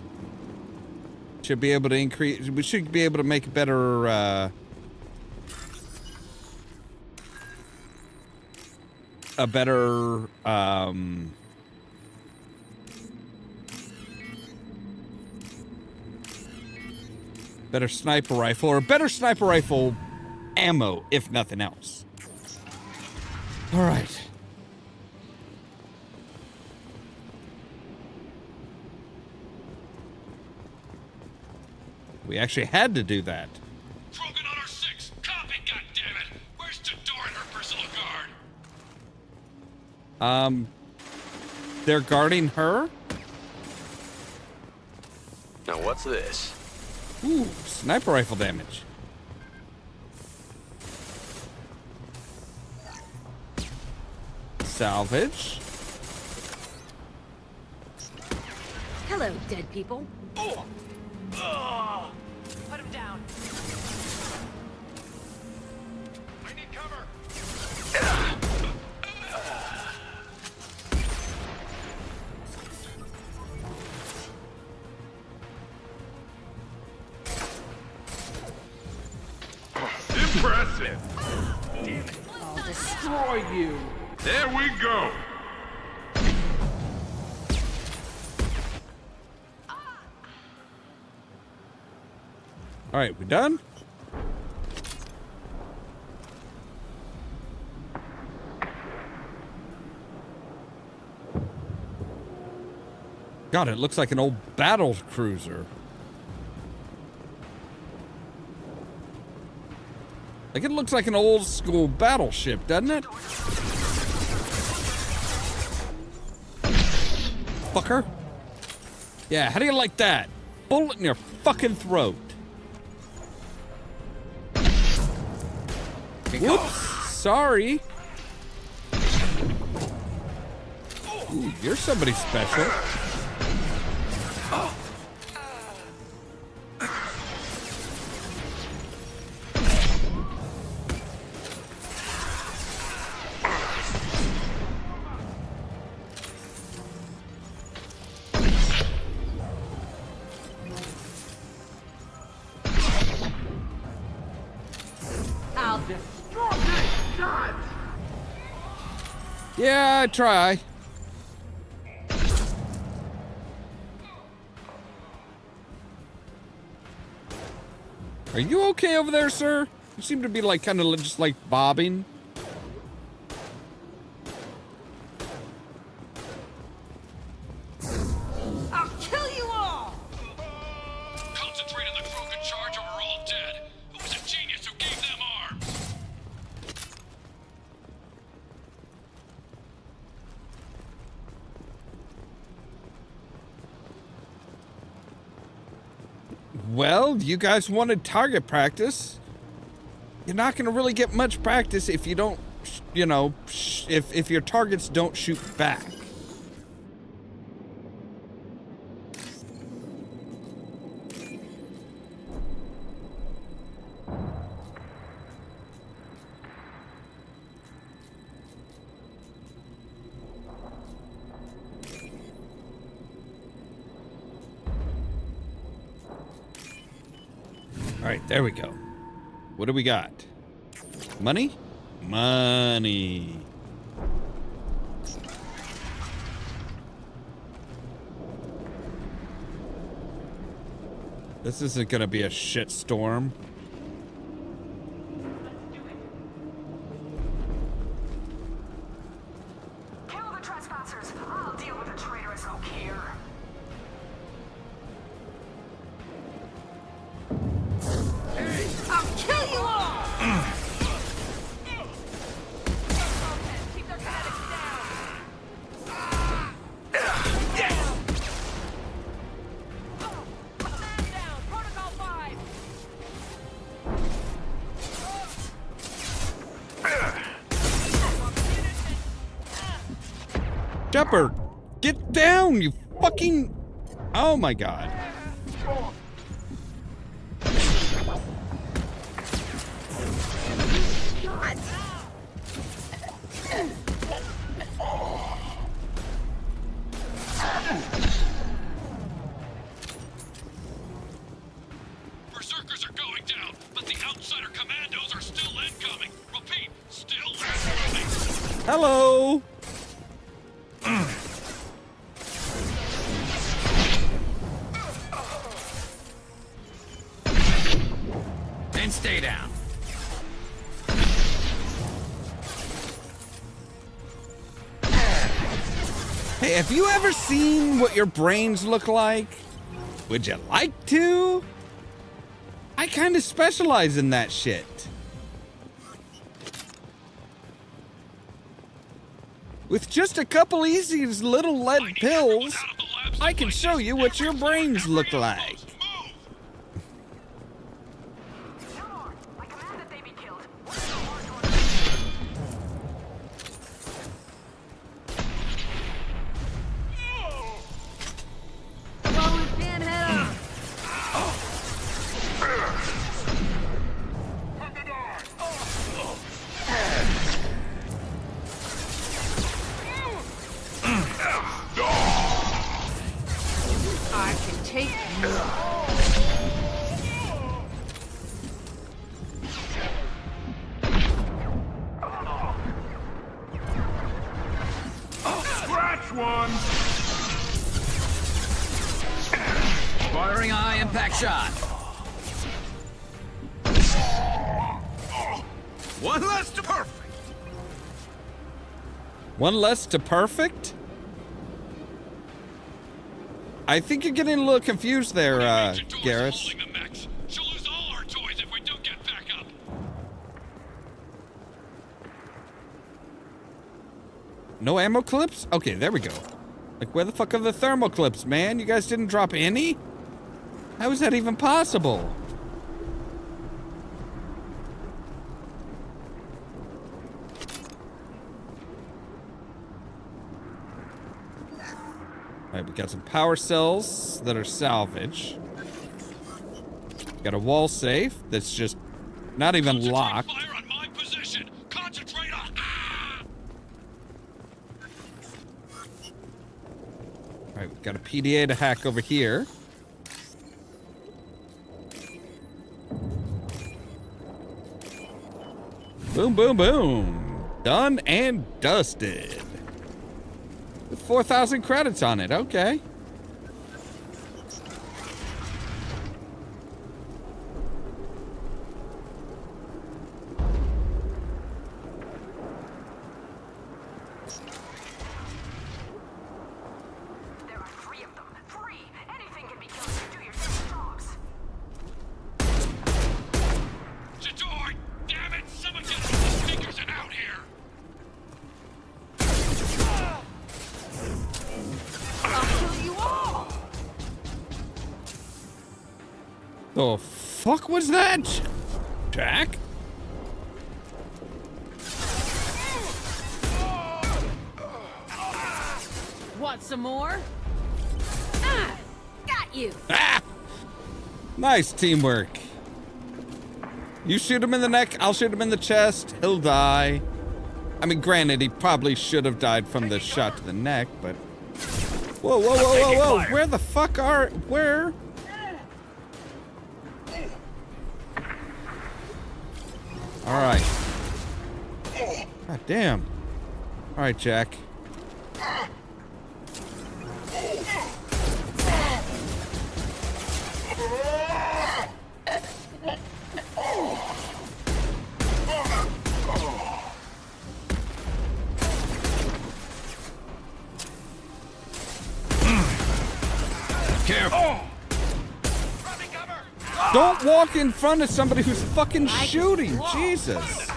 Should be able to increase. We should be able to make a better better sniper rifle, or better sniper rifle ammo, if nothing else. All right. We actually had to do that. Krogan on our 6. Copy, goddammit. Where's Jador and her personal guard? They're guarding her? Now what's this? Ooh, sniper rifle damage. Salvage. Hello, dead people. Oh! Oh! Put him down. I need cover. Impressive. I'll destroy you. There we go. All right, we done? God, it looks like an old battle cruiser. Like, it looks like an old school battleship, doesn't it? Fucker. Yeah, how do you like that? Bullet in your fucking throat. Whoops, sorry. Ooh, you're somebody special. I'll destroy this shot. Yeah, I try. Are you okay over there, sir? You seem to be like kind of just like bobbing. I'll kill you all. Concentrate on Well, you guys wanted target practice. You're not going to really get much practice if you don't, you know, if your targets don't shoot back. All right, there we go. What do we got? Money? Money. This isn't gonna be a shit storm. Kill the trespassers. I'll deal with the traitorous oak here. I'll kill you all! Keep their kinetics down. Protocol 5. Shepard, get down, you fucking... Oh my god. Berserkers are going down, but the outsider commandos are still incoming. Repeat, still incoming. Hello. And stay down. Hey, have you ever seen what your brains look like? Would you like to? I kind of specialize in that shit. With just a couple easy little lead pills, I can show you what your brains look like. I can take you. Scratch one! Firing a high impact shot. One less to perfect. One less to perfect? I think you're getting a little confused there, Garrus. She'll lose all our toys if we don't get back up. No ammo clips? Okay, there we go. Like, where the fuck are the thermal clips, man? You guys didn't drop any? How is that even possible? Alright, we got some power cells that are salvage. Got a wall safe that's just not even locked. Fire on my position. Concentrate on. Alright, we've got a PDA to hack over here. Boom, boom, boom. Done and dusted. With 4,000 credits on it, okay. There are 3 of them. 3! Anything can be killed if you do your damn jobs. Jador, damn it! Someone get the speakers and out here. I'll kill you The fuck was that? Jack? Want some more? Ah! Got you! Ah! Nice teamwork. You shoot him in the neck, I'll shoot him in the chest, he'll die. I mean, granted, he probably should have died from the shot to the neck, but... Whoa, whoa, whoa, whoa, whoa! Where the fuck are... Where? Alright. God damn. Alright, Jack. Careful. Don't walk in front of somebody who's fucking shooting. Jesus.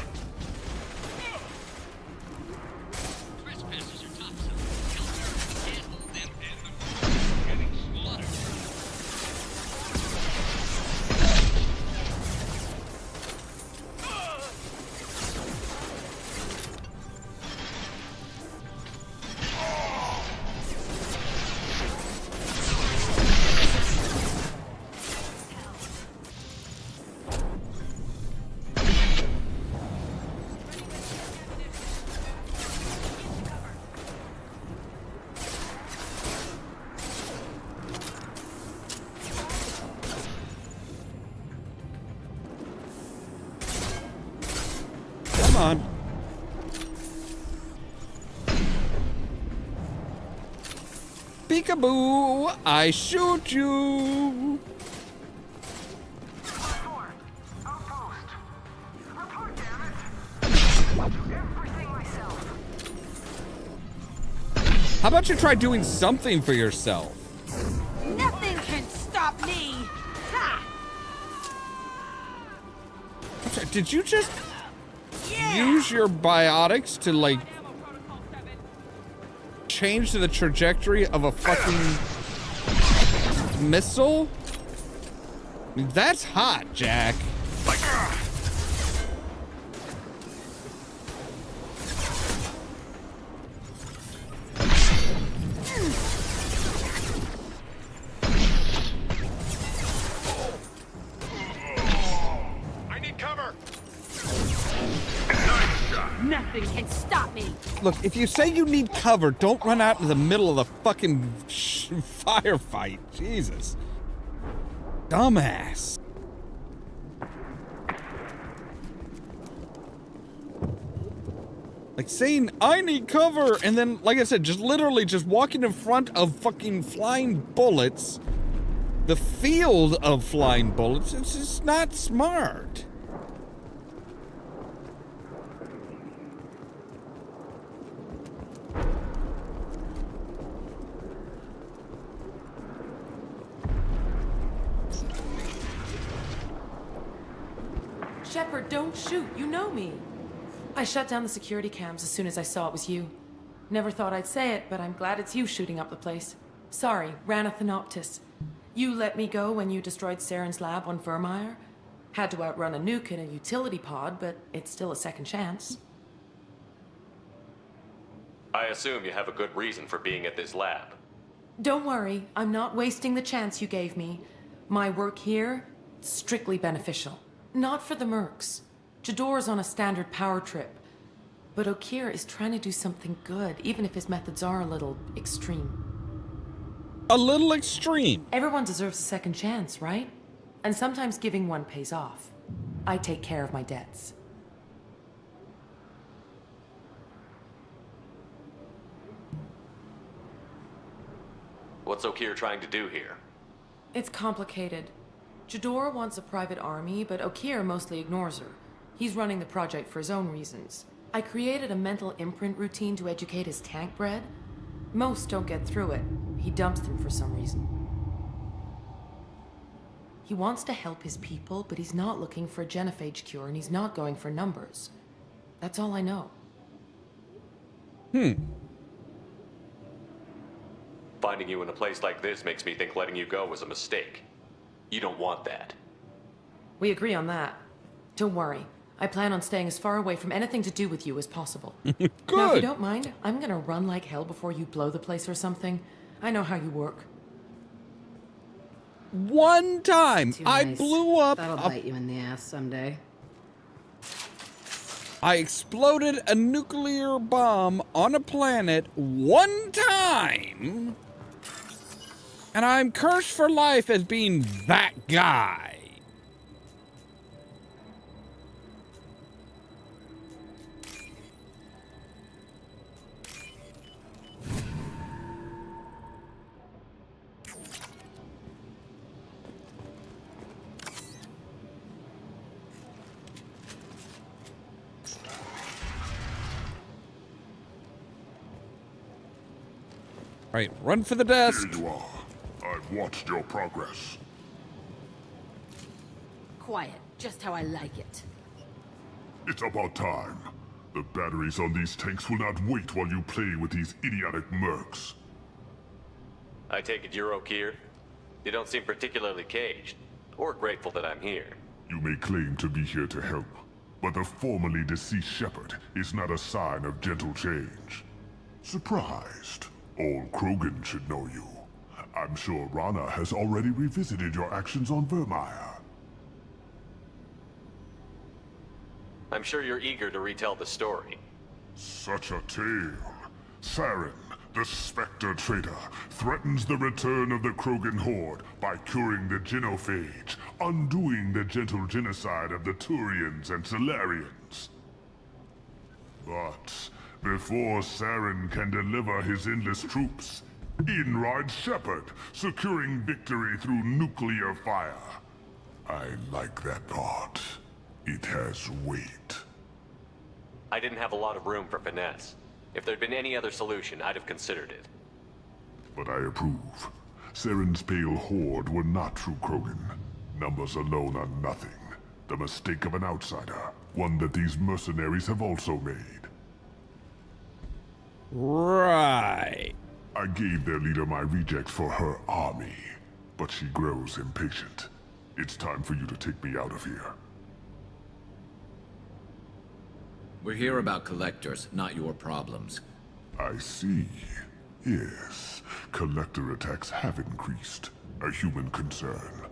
Come on. Peekaboo, I shoot you. How about you try doing something for yourself? Nothing can stop me! Ha! I'm sorry, did you just use your biotics to, like, change the trajectory of a fucking missile? I mean, that's hot, Jack. I need cover. Nothing can stop me! Look, if you say you need cover, don't run out in the middle of the fucking firefight. Jesus. Dumbass. Like saying, I need cover, and then, like I said, just literally just walking in front of fucking flying bullets. The field of flying bullets, it's just not smart. Shepard, don't shoot. You know me. I shut down the security cams as soon as I saw it was you. Never thought I'd say it, but I'm glad it's you shooting up the place. Sorry, ran a Thanoptis. You let me go when you destroyed Saren's lab on Vermeer. Had to outrun a nuke in a utility pod, but it's still a second chance. I assume you have a good reason for being at this lab. Don't worry, I'm not wasting the chance you gave me. My work here, strictly beneficial. Not for the mercs. Jador's on a standard power trip. But Okeer is trying to do something good, even if his methods are a little extreme. A little extreme. Everyone deserves a second chance, right? And sometimes giving one pays off. I take care of my debts. What's Okeer trying to do here? It's complicated. Jador wants a private army, but Okeer mostly ignores her. He's running the project for his own reasons. I created a mental imprint routine to educate his tank bred. Most don't get through it. He dumps them for some reason. He wants to help his people, but he's not looking for a genophage cure, and he's not going for numbers. That's all I know. Finding you in a place like this makes me think letting you go was a mistake. You don't want that. We agree on that. Don't worry. I plan on staying as far away from anything to do with you as possible. Good. Now, if you don't mind, I'm gonna run like hell before you blow the place or something. I know how you work. One time, Too I nice. blew up. That'll bite you in the ass someday. I exploded a nuclear bomb on a planet one time, and I'm cursed for life as being that guy. All right, run for the desk. Here you are. I've watched your progress. Quiet, just how I like it. It's about time. The batteries on these tanks will not wait while you play with these idiotic mercs. I take it you're O'Keir? You don't seem particularly caged, or grateful that I'm here. You may claim to be here to help, but the formerly deceased Shepherd is not a sign of gentle change. Surprised? Old Krogan should know you. I'm sure Rana has already revisited your actions on Vermeer. I'm sure you're eager to retell the story. Such a tale. Saren, the Spectre traitor, threatens the return of the Krogan horde by curing the genophage, undoing the gentle genocide of the Turians and Solarians. But before Saren can deliver his endless troops, in rides Shepherd, securing victory through nuclear fire. I like that part. It has weight. I didn't have a lot of room for finesse. If there'd been any other solution, I'd have considered it. But I approve. Saren's pale horde were not true Krogan. Numbers alone are nothing. The mistake of an outsider. One that these mercenaries have also made. Right. I gave their leader my rejects for her army, but she grows impatient. It's time for you to take me out of here. We're here about collectors, not your problems. I see. Yes, collector attacks have increased. A human concern.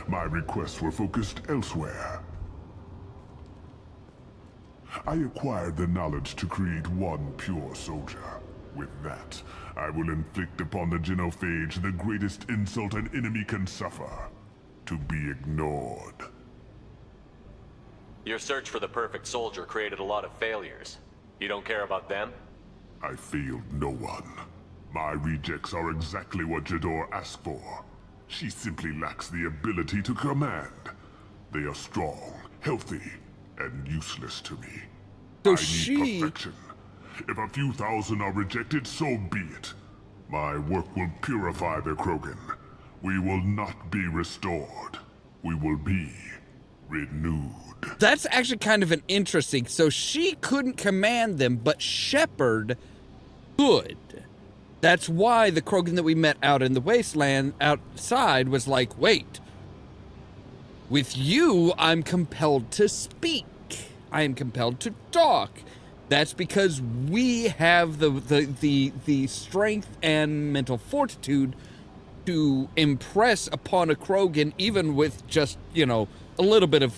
My requests were focused elsewhere. I acquired the knowledge to create one pure soldier. With that, I will inflict upon the genophage the greatest insult an enemy can suffer. To be ignored. Your search for the perfect soldier created a lot of failures. You don't care about them? I failed no one. My rejects are exactly what Jador asked for. She simply lacks the ability to command. They are strong, healthy, and useless to me. So I need perfection. If a few thousand are rejected, so be it. My work will purify the Krogan. We will not be restored. We will be renewed. That's actually kind of an interesting. So she couldn't command them, but Shepherd could. That's why the Krogan that we met out in the wasteland outside was like, wait, with you, I'm compelled to speak. I am compelled to talk. That's because we have the strength and mental fortitude to impress upon a Krogan, even with just, you know, a little bit of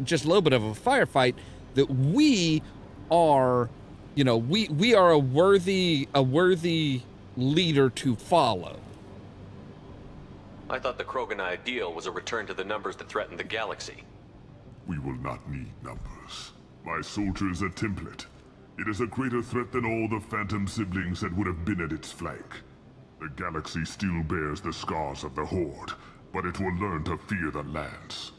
just a little bit of a firefight, that we are, you know, we are a worthy leader to follow. I thought the Krogan ideal was a return to the numbers that threatened the galaxy. We will not need numbers. My soldier is a template. It is a greater threat than all the Phantom siblings that would have been at its flank. The galaxy still bears the scars of the Horde, but it will learn to fear the Lance.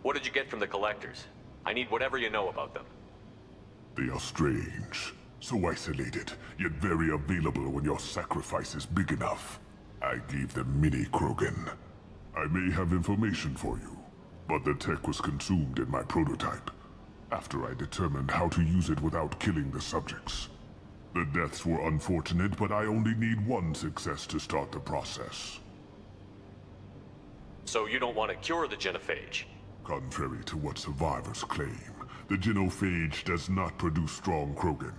What did you get from the collectors? I need whatever you know about them. They are strange. So isolated, yet very available when your sacrifice is big enough. I gave them mini Krogan. I may have information for you, but the tech was consumed in my prototype, after I determined how to use it without killing the subjects. The deaths were unfortunate, but I only need one success to start the process. So you don't want to cure the genophage? Contrary to what survivors claim, the genophage does not produce strong Krogan.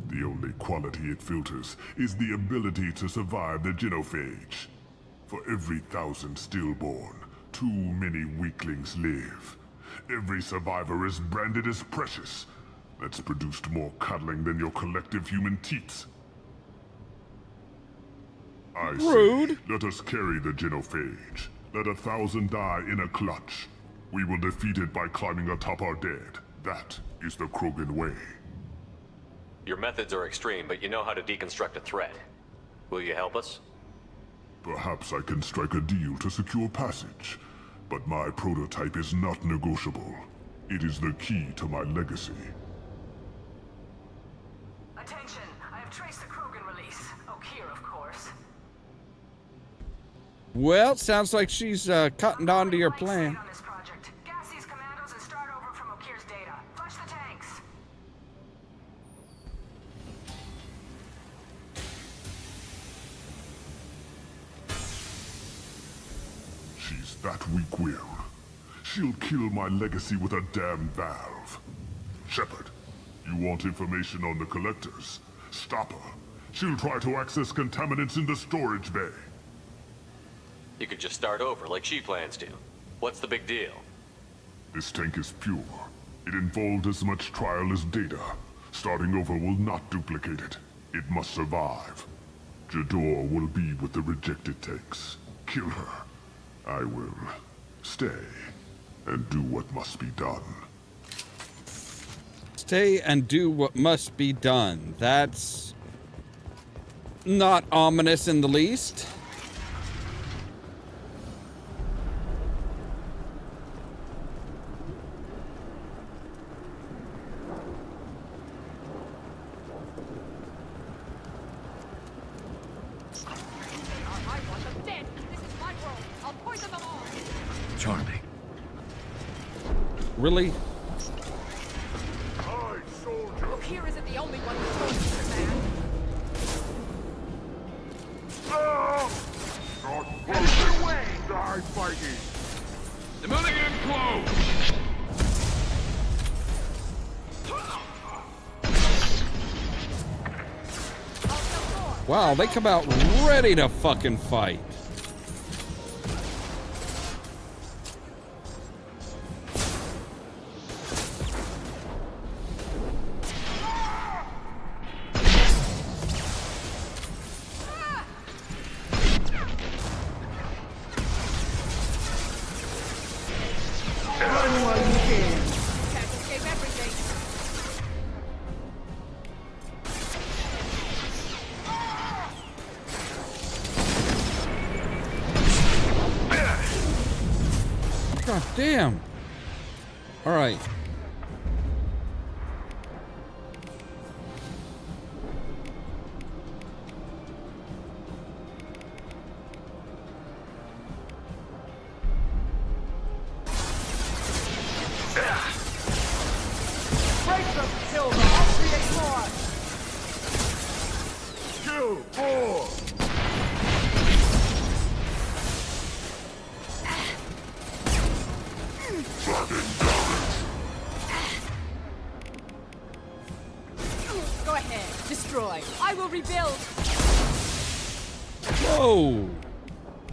The only quality it filters is the ability to survive the genophage. For every 1,000 stillborn, too many weaklings live. Every survivor is branded as precious. That's produced more cuddling than your collective human teats. I Rude. say, let us carry the genophage. Let 1,000 die in a clutch. We will defeat it by climbing atop our dead. That is the Krogan way. Your methods are extreme, but you know how to deconstruct a threat. Will you help us? Perhaps I can strike a deal to secure passage. But my prototype is not negotiable. It is the key to my legacy. Attention, I have traced the Krogan release. Okeer, of course. Well, sounds like she's cutting on to your plan. On this project. Gas these commandos and start over from Okeer's data. Flush the tanks. She's that weak-willed. She'll kill my legacy with a damn valve. Shepard, you want information on the collectors? Stop her. She'll try to access contaminants in the storage bay. You could just start over like she plans to. What's the big deal? This tank is pure. It involved as much trial as data. Starting over will not duplicate it. It must survive. Jador will be with the rejected tanks. Kill her. I will stay and do what must be done. Stay and do what must be done. That's not ominous in the least. Charming. Really? Okeer isn't the only one who told you, man. Not away! Die fighting! The Milligan close! Wow, they come out ready to fucking fight. God damn. All right. Break them, kill them. I'll create more. Kill more! Go ahead, destroy. I will rebuild. Whoa.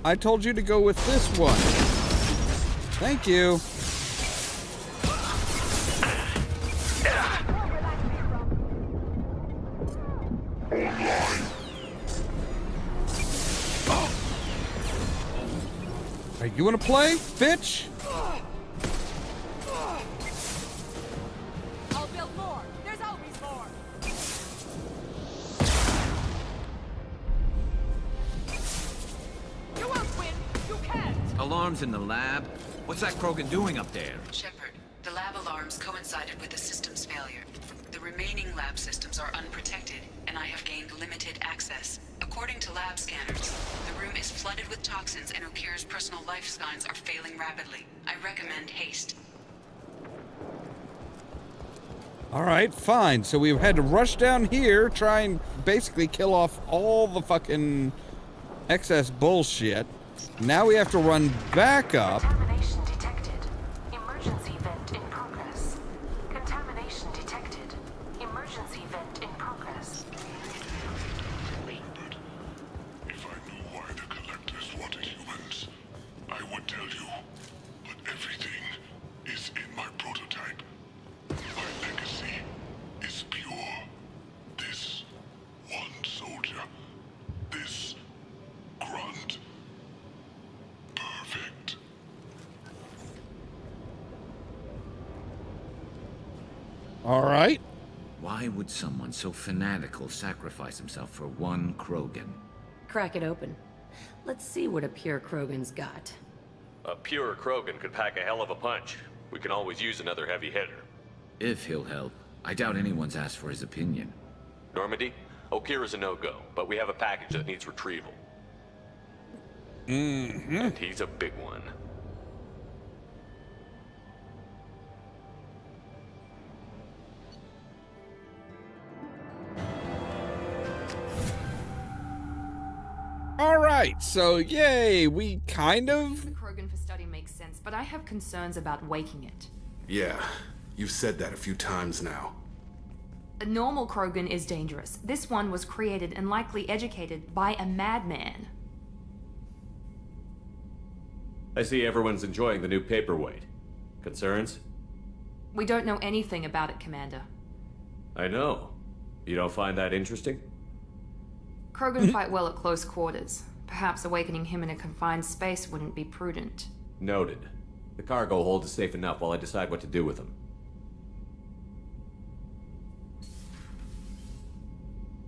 I told you to go with this one. Thank you. Are you gonna play, bitch? I'll build more. There's always more. You won't win. You can't. Alarms in the lab? What's that Krogan doing up there? Shepard, the lab alarms coincided with the system's failure. The remaining lab systems are unprotected, and I have gained limited access. According to lab scanners, the room is flooded with toxins and Okeer's personal life signs are failing rapidly. I recommend haste. All right, fine. So we had to rush down here, try and basically kill off all the fucking excess bullshit. Now we have to run back up. Contamination detected. Emergency vent in progress. Contamination detected. Emergency vent in progress. If I knew why the collectors wanted humans, I would tell you. But everything is in my prototype. My legacy is pure. This one soldier. This grunt. Perfect. All right. Why would someone so fanatical sacrifice himself for one Krogan? Crack it open. Let's see what a pure Krogan's got. A pure Krogan could pack a hell of a punch. We can always use another heavy hitter. If he'll help. I doubt anyone's asked for his opinion. Normandy, Okira's a no-go, but we have a package that needs retrieval. And he's a big one. All right, so yay, we kind of... The Krogan for study makes sense, but I have concerns about waking it. Yeah, you've said that a few times now. A normal Krogan is dangerous. This one was created and likely educated by a madman. I see everyone's enjoying the new paperweight. Concerns? We don't know anything about it, Commander. I know. You don't find that interesting? Krogan fight well at close quarters. Perhaps awakening him in a confined space wouldn't be prudent. Noted. The cargo hold is safe enough while I decide what to do with him.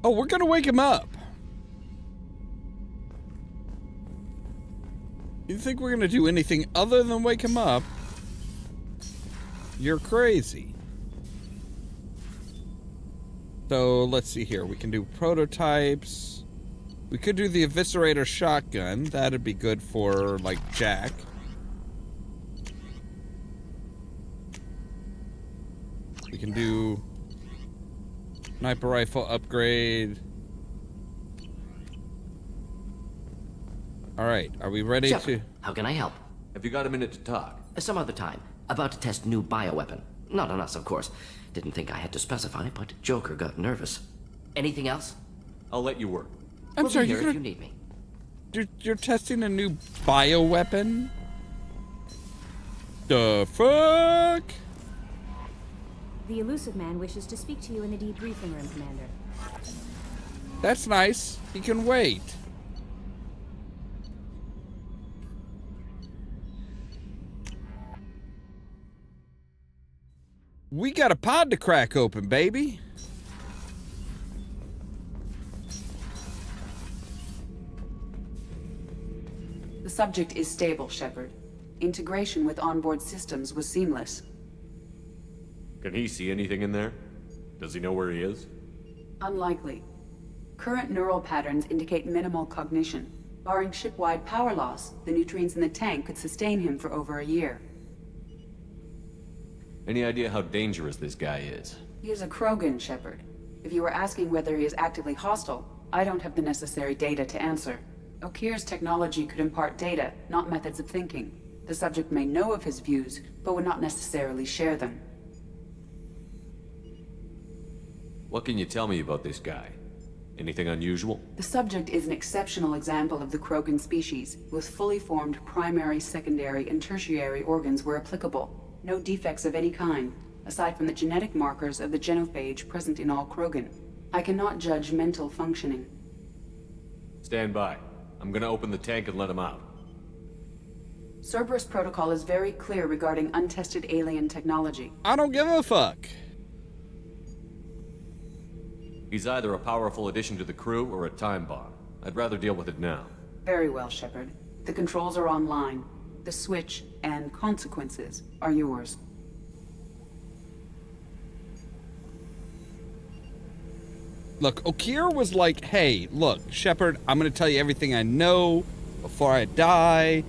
Oh, we're gonna wake him up. You think we're gonna do anything other than wake him up? You're crazy. So let's see here. We can do prototypes. We could do the Eviscerator shotgun. That'd be good for, like, Jack. We can do sniper rifle upgrade. All right, are we ready to... How can I help? Have you got a minute to talk? Some other time. About to test new bioweapon. Not on us, of course. Didn't think I had to specify, but Joker got nervous. Anything else? I'll let you work. We'll be here if you need me. You're testing a new bioweapon? The fuck? The elusive man wishes to speak to you in the debriefing room, Commander. That's nice. He can wait. We got a pod to crack open, baby. The subject is stable, Shepard. Integration with onboard systems was seamless. Can he see anything in there? Does he know where he is? Unlikely. Current neural patterns indicate minimal cognition. Barring ship-wide power loss, the nutrients in the tank could sustain him for over a year. Any idea how dangerous this guy is? He is a Krogan, Shepard. If you were asking whether he is actively hostile, I don't have the necessary data to answer. Okir's technology could impart data, not methods of thinking. The subject may know of his views, but would not necessarily share them. What can you tell me about this guy? Anything unusual? The subject is an exceptional example of the Krogan species, with fully formed primary, secondary, and tertiary organs where applicable. No defects of any kind, aside from the genetic markers of the genophage present in all Krogan. I cannot judge mental functioning. Stand by. I'm gonna open the tank and let him out. Cerberus protocol is very clear regarding untested alien technology. I don't give a fuck. He's either a powerful addition to the crew or a time bomb. I'd rather deal with it now. Very well, Shepard. The controls are online. The switch and consequences are yours. Look, Okir was like, hey, look, Shepard, I'm going to tell you everything I know before I die.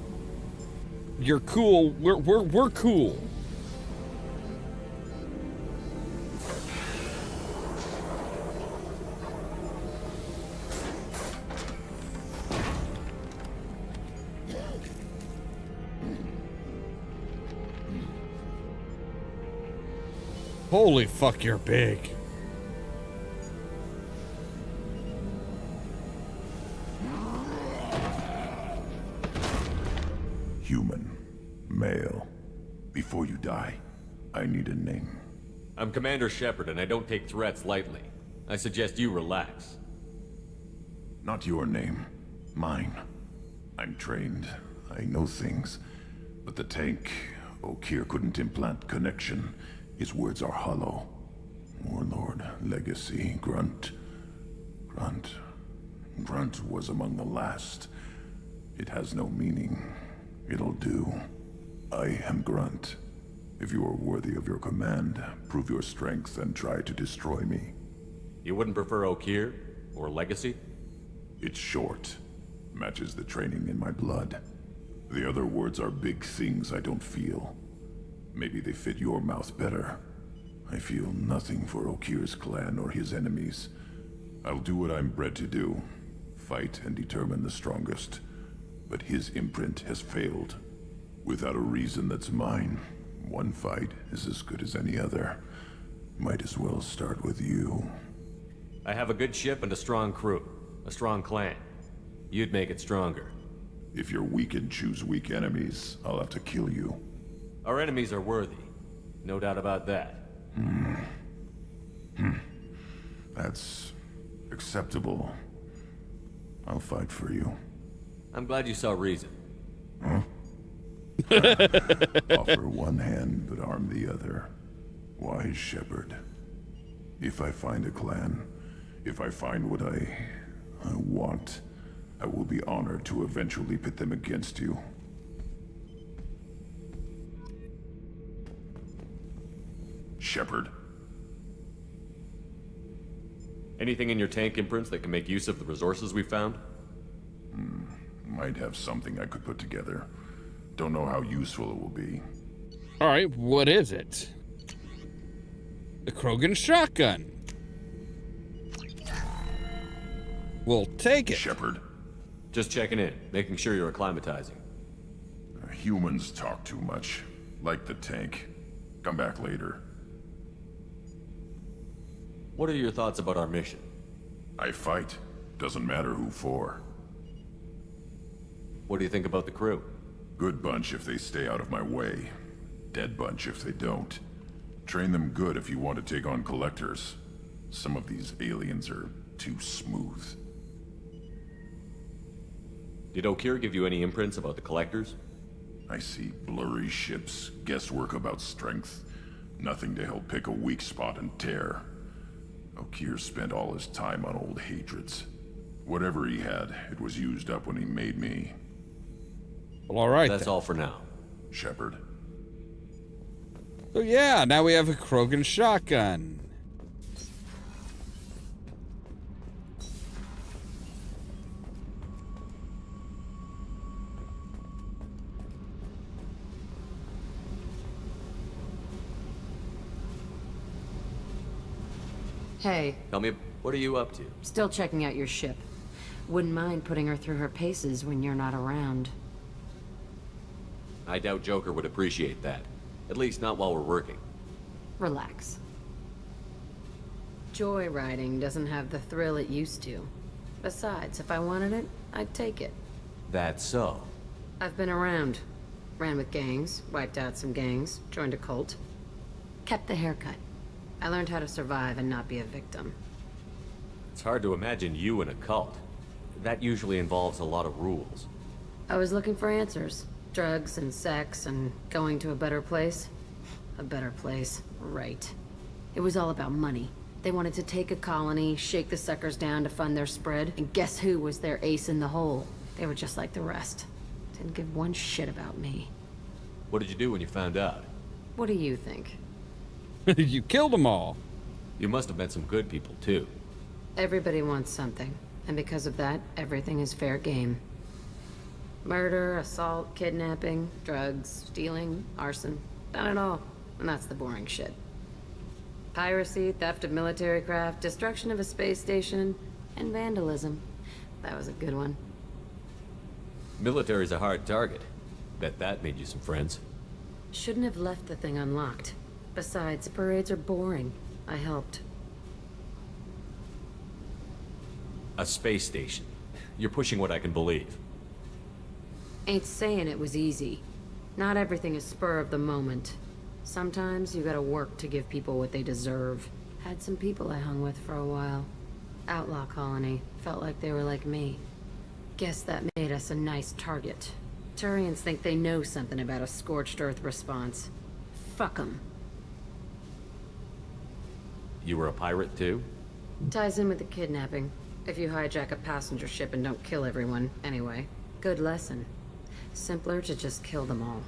You're cool. We're cool. Holy fuck, you're big. Human. Male. Before you die, I need a name. I'm Commander Shepard, and I don't take threats lightly. I suggest you relax. Not your name. Mine. I'm trained. I know things. But the tank, Okeer couldn't implant connection. His words are hollow. Warlord, Legacy, Grunt. Grunt was among the last. It has no meaning. It'll do. I am Grunt. If you are worthy of your command, prove your strength and try to destroy me. You wouldn't prefer Okeer? Or Legacy? It's short. Matches the training in my blood. The other words are big things I don't feel. Maybe they fit your mouth better. I feel nothing for Okeer's clan or his enemies. I'll do what I'm bred to do. Fight and determine the strongest. But his imprint has failed. Without a reason that's mine, one fight is as good as any other. Might as well start with you. I have a good ship and a strong crew. A strong clan. You'd make it stronger. If you're weak and choose weak enemies, I'll have to kill you. Our enemies are worthy. No doubt about that. That's acceptable. I'll fight for you. I'm glad you saw reason. Huh? Offer one hand, but arm the other. Wise Shepherd. If I find a clan, if I find what I want, I will be honored to eventually pit them against you. Shepherd. Anything in your tank imprints that can make use of the resources we found? Might have something I could put together. Don't know how useful it will be. Alright, what is it? The Krogan shotgun. We'll take it. Shepherd. Just checking in, making sure you're acclimatizing. Humans talk too much. Like the tank. Come back later. What are your thoughts about our mission? I fight. Doesn't matter who for. What do you think about the crew? Good bunch if they stay out of my way. Dead bunch if they don't. Train them good if you want to take on collectors. Some of these aliens are too smooth. Did Okeer give you any imprints about the collectors? I see blurry ships, guesswork about strength. Nothing to help pick a weak spot and tear. Okeer spent all his time on old hatreds. Whatever he had, it was used up when he made me. Well, alright. That's all for now. Shepherd. So yeah, now we have a Krogan shotgun. Hey. Tell me, what are you up to? Still checking out your ship. Wouldn't mind putting her through her paces when you're not around. I doubt Joker would appreciate that. At least not while we're working. Relax. Joyriding doesn't have the thrill it used to. Besides, if I wanted it, I'd take it. That's so. I've been around. Ran with gangs, wiped out some gangs, joined a cult. Kept the haircut. I learned how to survive and not be a victim. It's hard to imagine you in a cult. That usually involves a lot of rules. I was looking for answers. Drugs and sex and going to a better place. A better place, right. It was all about money. They wanted to take a colony, shake the suckers down to fund their spread, and guess who was their ace in the hole? They were just like the rest. Didn't give one shit about me. What did you do when you found out? What do you think? You killed them all. You must have met some good people, too. Everybody wants something, and because of that, everything is fair game. Murder, assault, kidnapping, drugs, stealing, arson. Done it all. And that's the boring shit. Piracy, theft of military craft, destruction of a space station, and vandalism. That was a good one. Military's a hard target. Bet that made you some friends. Shouldn't have left the thing unlocked. Besides, parades are boring. I helped. A space station. You're pushing what I can believe. Ain't saying it was easy. Not everything is spur of the moment. Sometimes you gotta work to give people what they deserve. Had some people I hung with for a while. Outlaw colony. Felt like they were like me. Guess that made us a nice target. Turians think they know something about a scorched earth response. Fuck 'em. You were a pirate too? Ties in with the kidnapping. If you hijack a passenger ship and don't kill everyone, anyway. Good lesson. Simpler to just kill them all.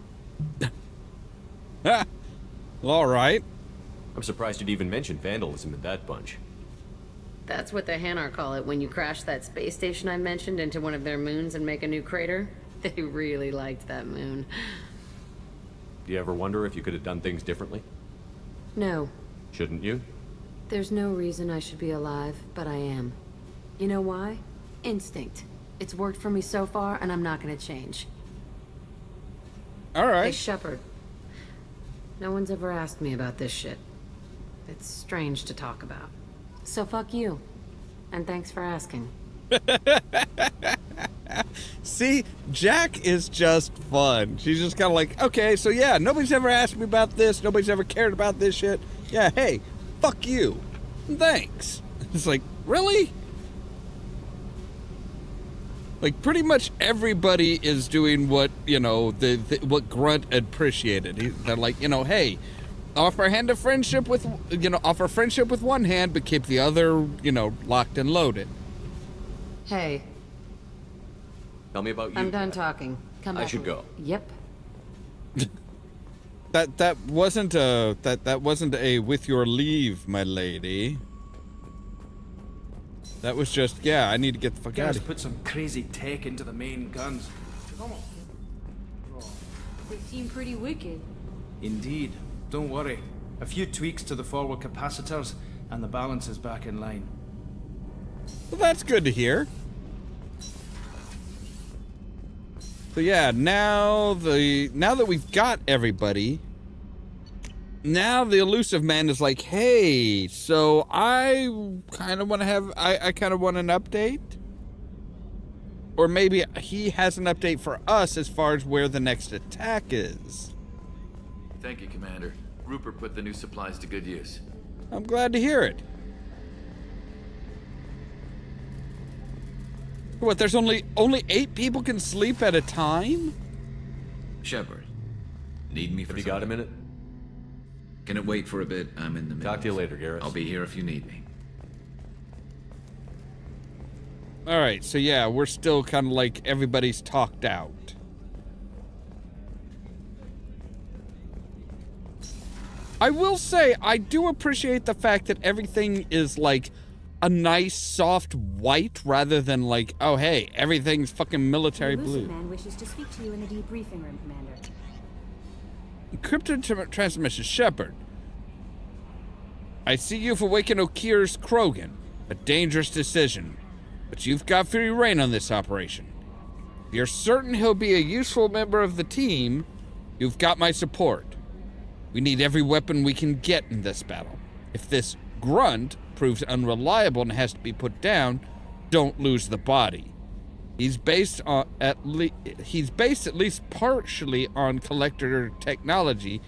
All right. I'm surprised you'd even mention vandalism in that bunch. That's what the Hanar call it when you crash that space station I mentioned into one of their moons and make a new crater. They really liked that moon. Do you ever wonder if you could have done things differently? No. Shouldn't you? There's no reason I should be alive, but I am. You know why? Instinct. It's worked for me so far, and I'm not gonna change. All right. Hey, Shepard. No one's ever asked me about this shit. It's strange to talk about. So fuck you. And thanks for asking. See, Jack is just fun. She's just kind of like, okay, so yeah, nobody's ever asked me about this. Nobody's ever cared about this shit. Yeah, hey, fuck you. Thanks. It's like, really? Like, pretty much everybody is doing what, you know, what Grunt appreciated. They're like, you know, hey, offer friendship with one hand, but keep the other, you know, locked and loaded. Hey. Tell me about you. I'm done talking. Come back. I should go. Yep. That wasn't a with your leave, my lady. That was just, yeah, I need to get the fuck out of here. Put some crazy tech into the main guns. They seem pretty wicked. Indeed. Don't worry. A few tweaks to the forward capacitors, and the balance is back in line. Well, that's good to hear. So yeah, now that we've got everybody, now the elusive man is like, hey, so I kind of want to have, I kind of want an update. Or maybe he has an update for us as far as where the next attack is. Thank you, Commander. Rupert put the new supplies to good use. I'm glad to hear it. What, there's only 8 people can sleep at a time? Shepard, need me for Have you got a minute? Can it wait for a bit? I'm in the middle. Talk to you later, Garrus. I'll be here if you need me. Alright, so yeah, we're still kind of like everybody's talked out. I will say, I do appreciate the fact that everything is like a nice soft white rather than like, oh hey, everything's fucking military blue. The man wishes to speak to you in the debriefing room, Commander. Encrypted transmission, Shepard. I see you've awakened Okir's Krogan. A dangerous decision. But you've got free reign on this operation. If you're certain he'll be a useful member of the team, you've got my support. We need every weapon we can get in this battle. If this Grunt proves unreliable and has to be put down, don't lose the body. He's based at least partially on collector technology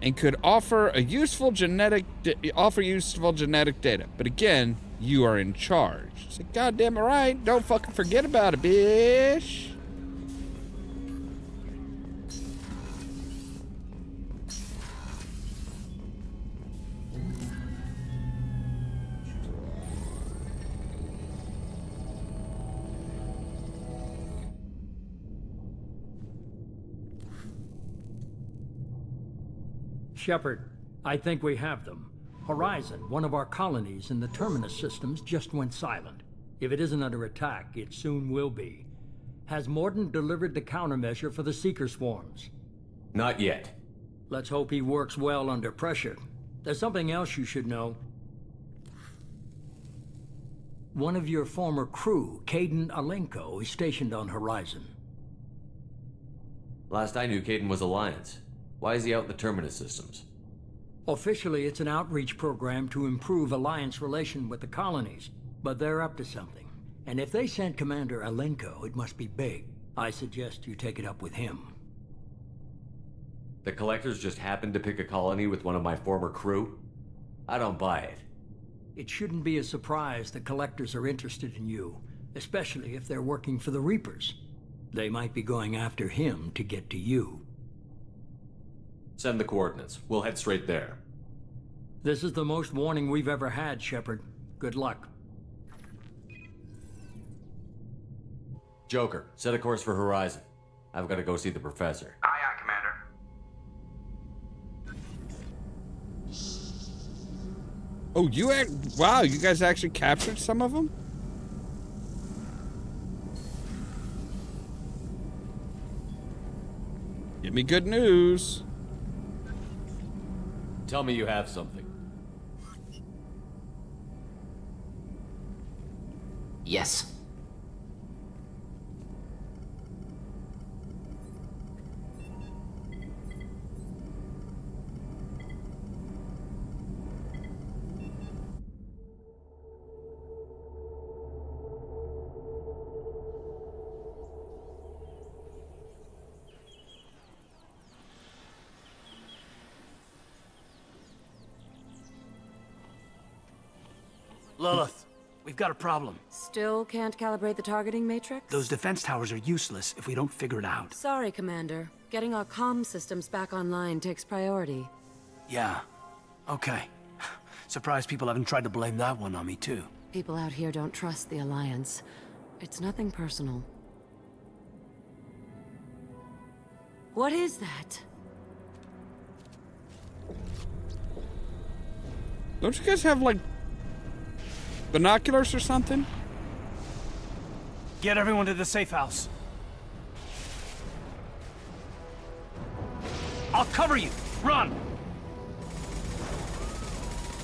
and could offer useful genetic data. But again, you are in charge. So goddamn right, don't fucking forget about it, bitch. Shepard, I think we have them. Horizon, one of our colonies in the Terminus systems, just went silent. If it isn't under attack, it soon will be. Has Mordin delivered the countermeasure for the Seeker swarms? Not yet. Let's hope he works well under pressure. There's something else you should know. One of your former crew, Caden Alenko, is stationed on Horizon. Last I knew, Caden was Alliance. Why is he out in the Terminus systems? Officially, it's an outreach program to improve Alliance relation with the colonies, but they're up to something. And if they sent Commander Alenko, it must be big. I suggest you take it up with him. The Collectors just happened to pick a colony with one of my former crew? I don't buy it. It shouldn't be a surprise the Collectors are interested in you, especially if they're working for the Reapers. They might be going after him to get to you. Send the coordinates. We'll head straight there. This is the most warning we've ever had, Shepard. Good luck. Joker, set a course for Horizon. I've got to go see the Professor. Aye, aye, Commander. Oh, wow, you guys actually captured some of them? Give me good news. Tell me you have something. Yes. Lilith, we've got a problem. Still can't calibrate the targeting matrix? Those defense towers are useless if we don't figure it out. Sorry, Commander. Getting our comm systems back online takes priority. Yeah. Okay. Surprised people haven't tried to blame that one on me, too. People out here don't trust the Alliance. It's nothing personal. What is that? Don't you guys have, like, binoculars or something? Get everyone to the safe house. I'll cover you. Run!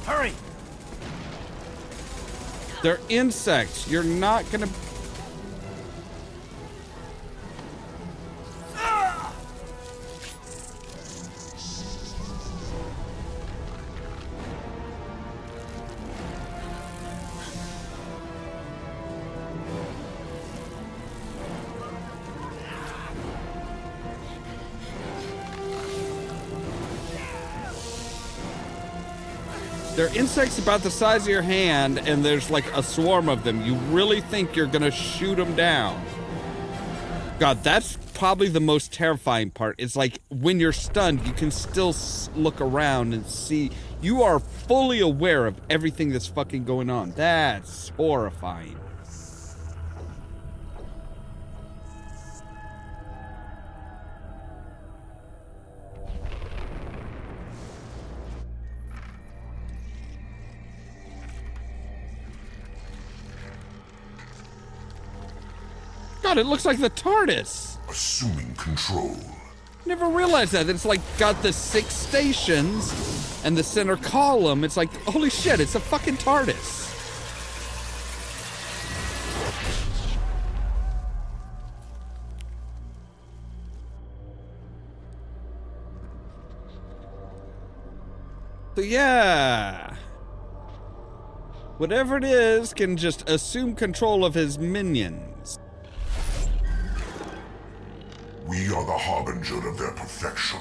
Hurry! They're insects. You're not gonna... They're insects about the size of your hand, and there's like a swarm of them. You really think you're gonna shoot them down? God, that's probably the most terrifying part. It's like when you're stunned, you can still look around and see. You are fully aware of everything that's fucking going on. That's horrifying. God, it looks like the TARDIS. Assuming control. Never realized that. It's like got the 6 stations and the center column. It's like, holy shit, it's a fucking TARDIS. So yeah. Whatever it is can just assume control of his minions. We are the harbinger of their perfection.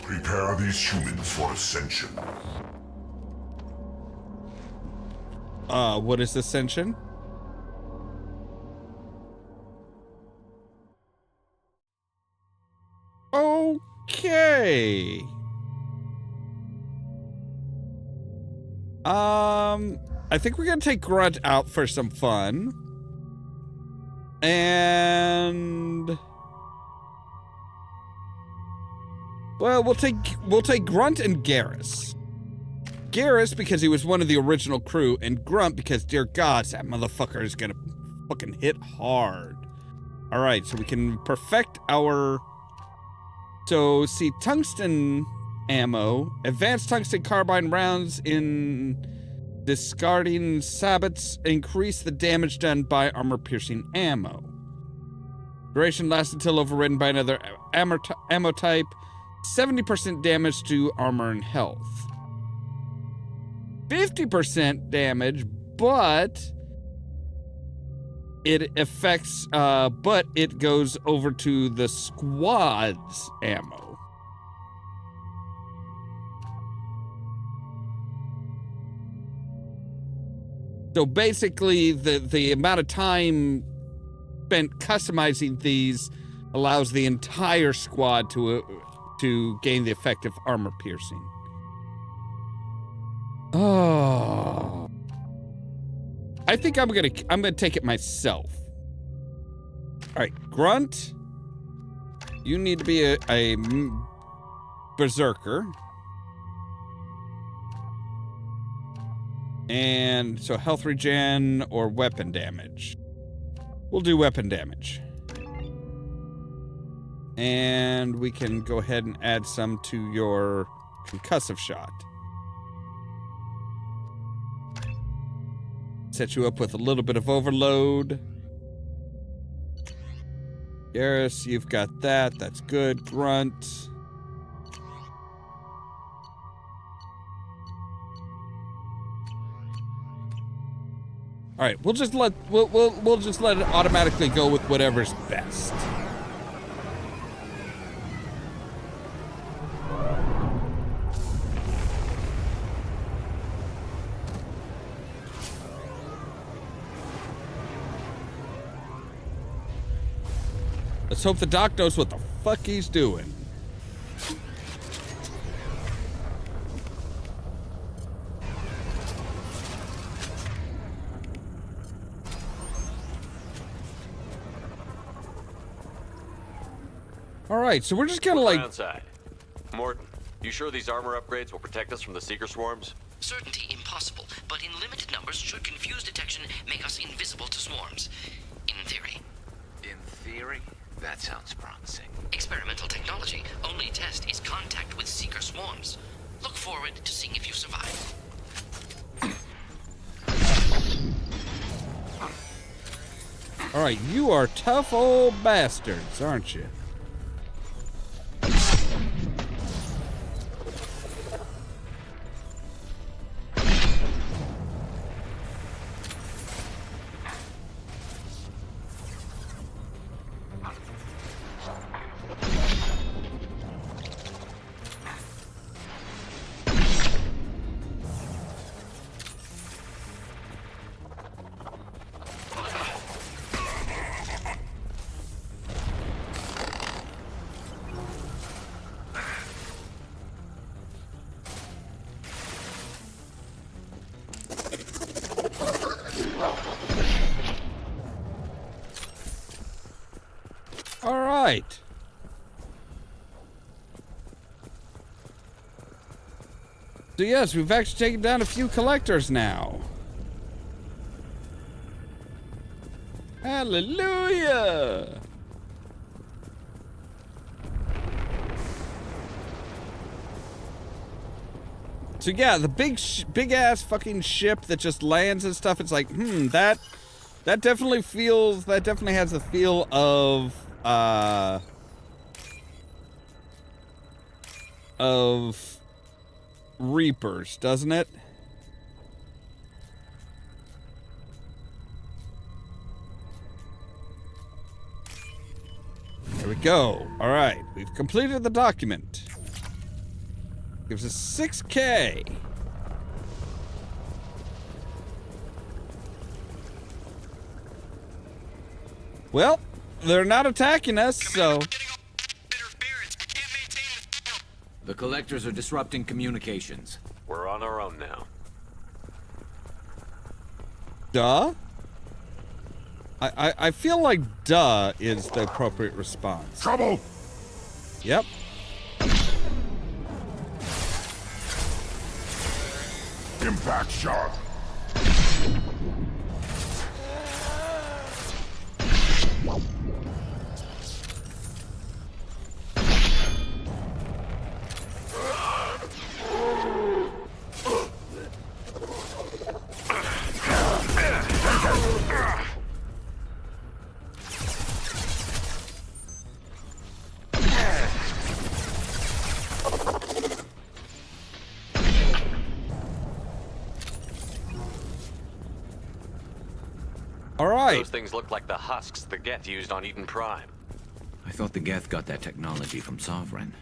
Prepare these humans for ascension. What is ascension? Okay. I think we're gonna take Grunt out for some fun. And... well, we'll take Grunt and Garrus. Garrus because he was one of the original crew, and Grunt because, dear God, that motherfucker is gonna fucking hit hard. All right, so we can perfect our... so, see, tungsten ammo, advanced tungsten carbine rounds in discarding sabots increase the damage done by armor-piercing ammo. Duration lasts until overridden by another ammo type. 70% damage to armor and health. 50% damage, but it affects, but it goes over to the squad's ammo. So basically, the amount of time spent customizing these allows the entire squad to gain the effect of armor piercing. Oh, I think I'm gonna take it myself. All right, Grunt, you need to be a berserker, and so health regen or weapon damage. We'll do weapon damage. And we can go ahead and add some to your concussive shot. Set you up with a little bit of overload. Garrus, you've got that. That's good. Grunt. All right, we'll just let it automatically go with whatever's best. Let's hope the doc knows what the fuck he's doing. All right, so we're just gonna like... Outside. Morton, you sure these armor upgrades will protect us from the Seeker swarms? Certainty impossible, but in limited numbers should confuse detection, make us invisible to swarms. In theory. In theory? That sounds promising. Experimental technology. Only test is contact with Seeker swarms. Look forward to seeing if you survive. All right, you are tough old bastards, aren't you? All right. So yes, we've actually taken down a few collectors now. Hallelujah! So yeah, the big ass fucking ship that just lands and stuff. It's like, that definitely has the feel of Reapers, doesn't it? There we go. All right, we've completed the document. Gives us 6K. Well, they're not attacking us, so... The collectors are disrupting communications. We're on our own now. Duh? I feel like duh is the appropriate response. Trouble! Yep. Impact shot! All right. Those things look like the husks the Geth used on Eden Prime. I thought the Geth got that technology from Sovereign.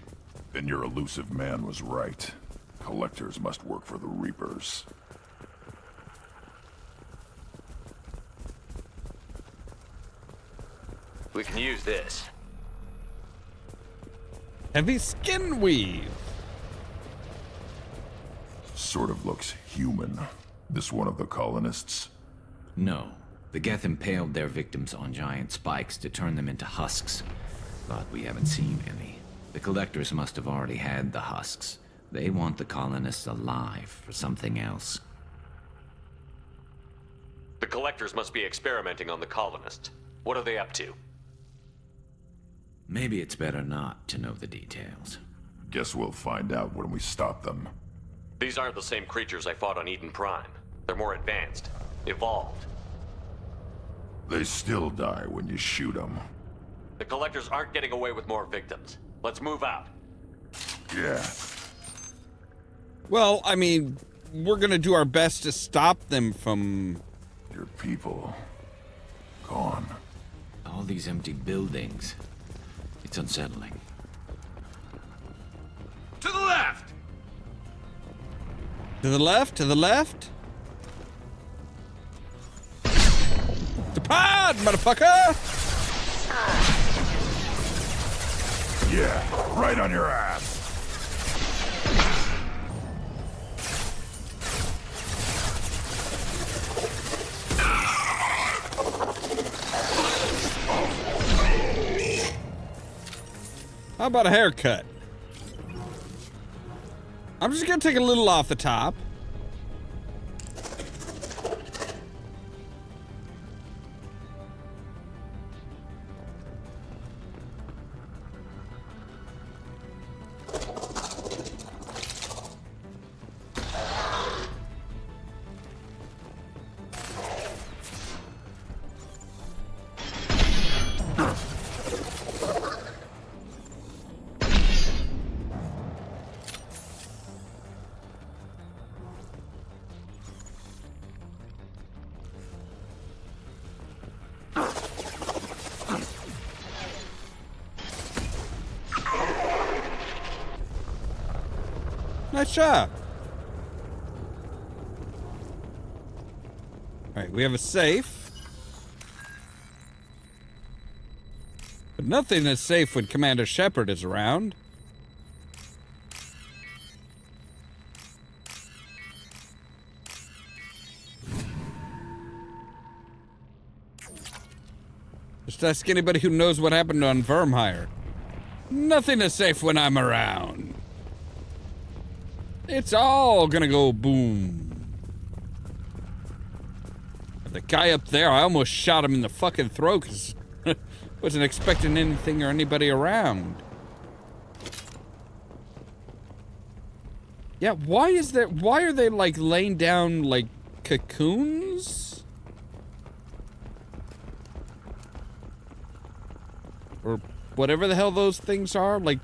Then your elusive man was right. Collectors must work for the Reapers. We can use this. Heavy skin weave. Sort of looks human. This one of the colonists? No. The Geth impaled their victims on giant spikes to turn them into husks. But we haven't seen any. The Collectors must have already had the husks. They want the colonists alive for something else. The Collectors must be experimenting on the colonists. What are they up to? Maybe it's better not to know the details. Guess we'll find out when we stop them. These aren't the same creatures I fought on Eden Prime. They're more advanced, evolved. They still die when you shoot them. The Collectors aren't getting away with more victims. Let's move out. Yeah. Well, I mean, we're gonna do our best to stop them from... Your people... gone. All these empty buildings. It's unsettling. To the left! To the left, to the left. The pod, motherfucker! Yeah, right on your ass. How about a haircut? I'm just gonna take a little off the top. Nice job. All right, we have a safe. But nothing is safe when Commander Shepard is around. Just ask anybody who knows what happened on Vermire. Nothing is safe when I'm around. It's all gonna go boom. The guy up there, I almost shot him in the fucking throat because wasn't expecting anything or anybody around. Yeah, why are they like laying down like cocoons? Or whatever the hell those things are? Like,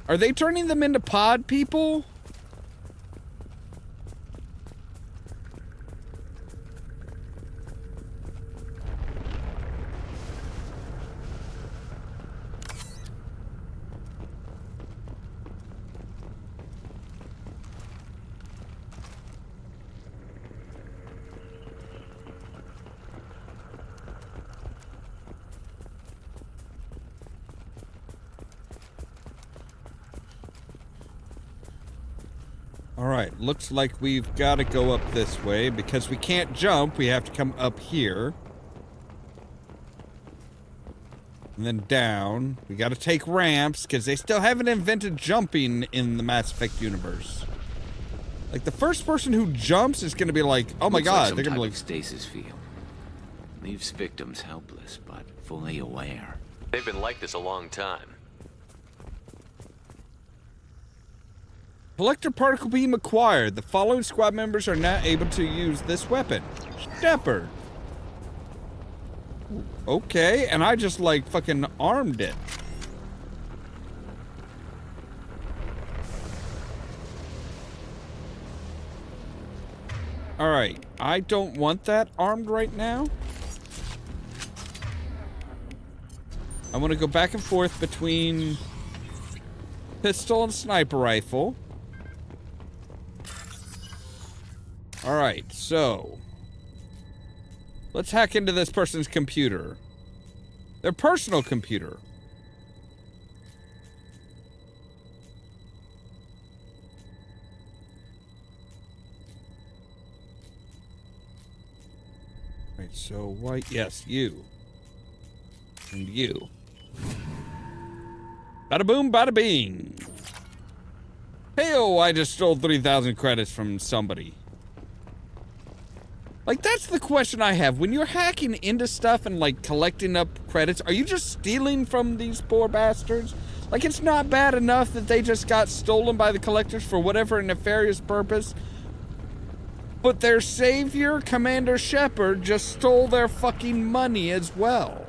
are they turning them into pod people? Alright, looks like we've got to go up this way. Because we can't jump, we have to come up here. And then down. We got to take ramps, because they still haven't invented jumping in the Mass Effect universe. Like, the first person who jumps is going to be like, oh my god, they're going to be like... stasis field. Leaves victims helpless, but fully aware. They've been like this a long time. Collector particle beam acquired. The following squad members are now able to use this weapon. Shepard. Okay, and I just like fucking armed it. Alright, I don't want that armed right now. I want to go back and forth between pistol and sniper rifle. Alright, so let's hack into this person's computer. Their personal computer. Right, so white, yes, you. And you. Bada boom, bada bing. Hey-oh, I just stole 3,000 credits from somebody. Like, that's the question I have. When you're hacking into stuff and, like, collecting up credits, are you just stealing from these poor bastards? Like, it's not bad enough that they just got stolen by the collectors for whatever nefarious purpose, but their savior, Commander Shepard, just stole their fucking money as well.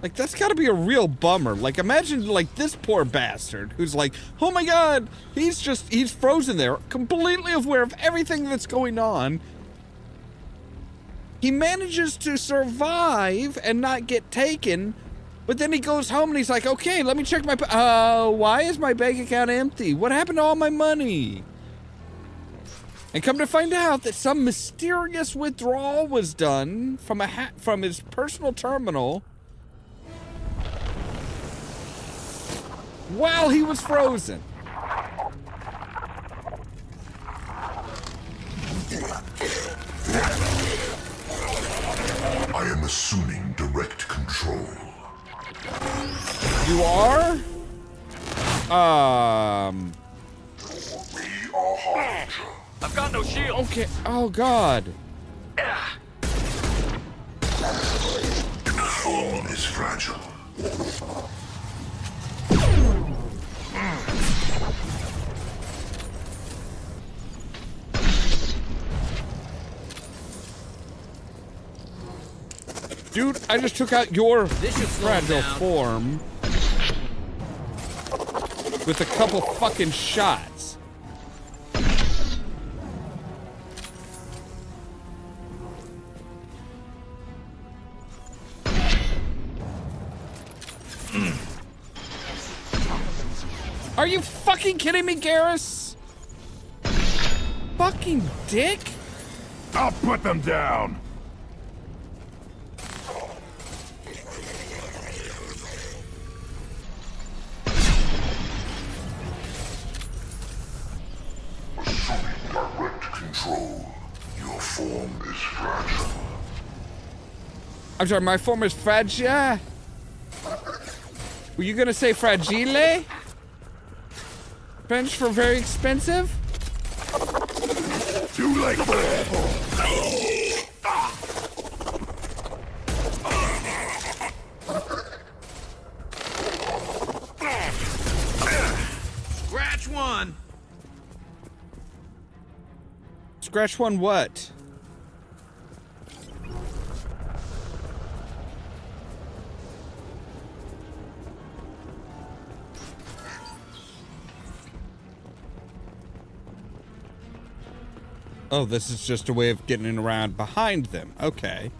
Like, that's gotta be a real bummer. Like, imagine, like, this poor bastard who's like, oh my god, he's frozen there, completely aware of everything that's going on. He manages to survive and not get taken, but then he goes home and he's like, okay, let me check my, why is my bank account empty? What happened to all my money? And come to find out that some mysterious withdrawal was done from from his personal terminal while he was frozen. I am assuming direct control. You are? We are Harbinger. I've got no shield. Okay. Oh god. The form is fragile. Dude, I just took out your fragile form with a couple fucking shots. Are you fucking kidding me, Garrus? Fucking dick? I'll put them down. Direct control. Your form is fragile. I'm sorry, my form is fragile? Were you gonna say fragile? French for very expensive? Too late for that. Scratch one. Scratch one what? Oh, this is just a way of getting around behind them. Okay.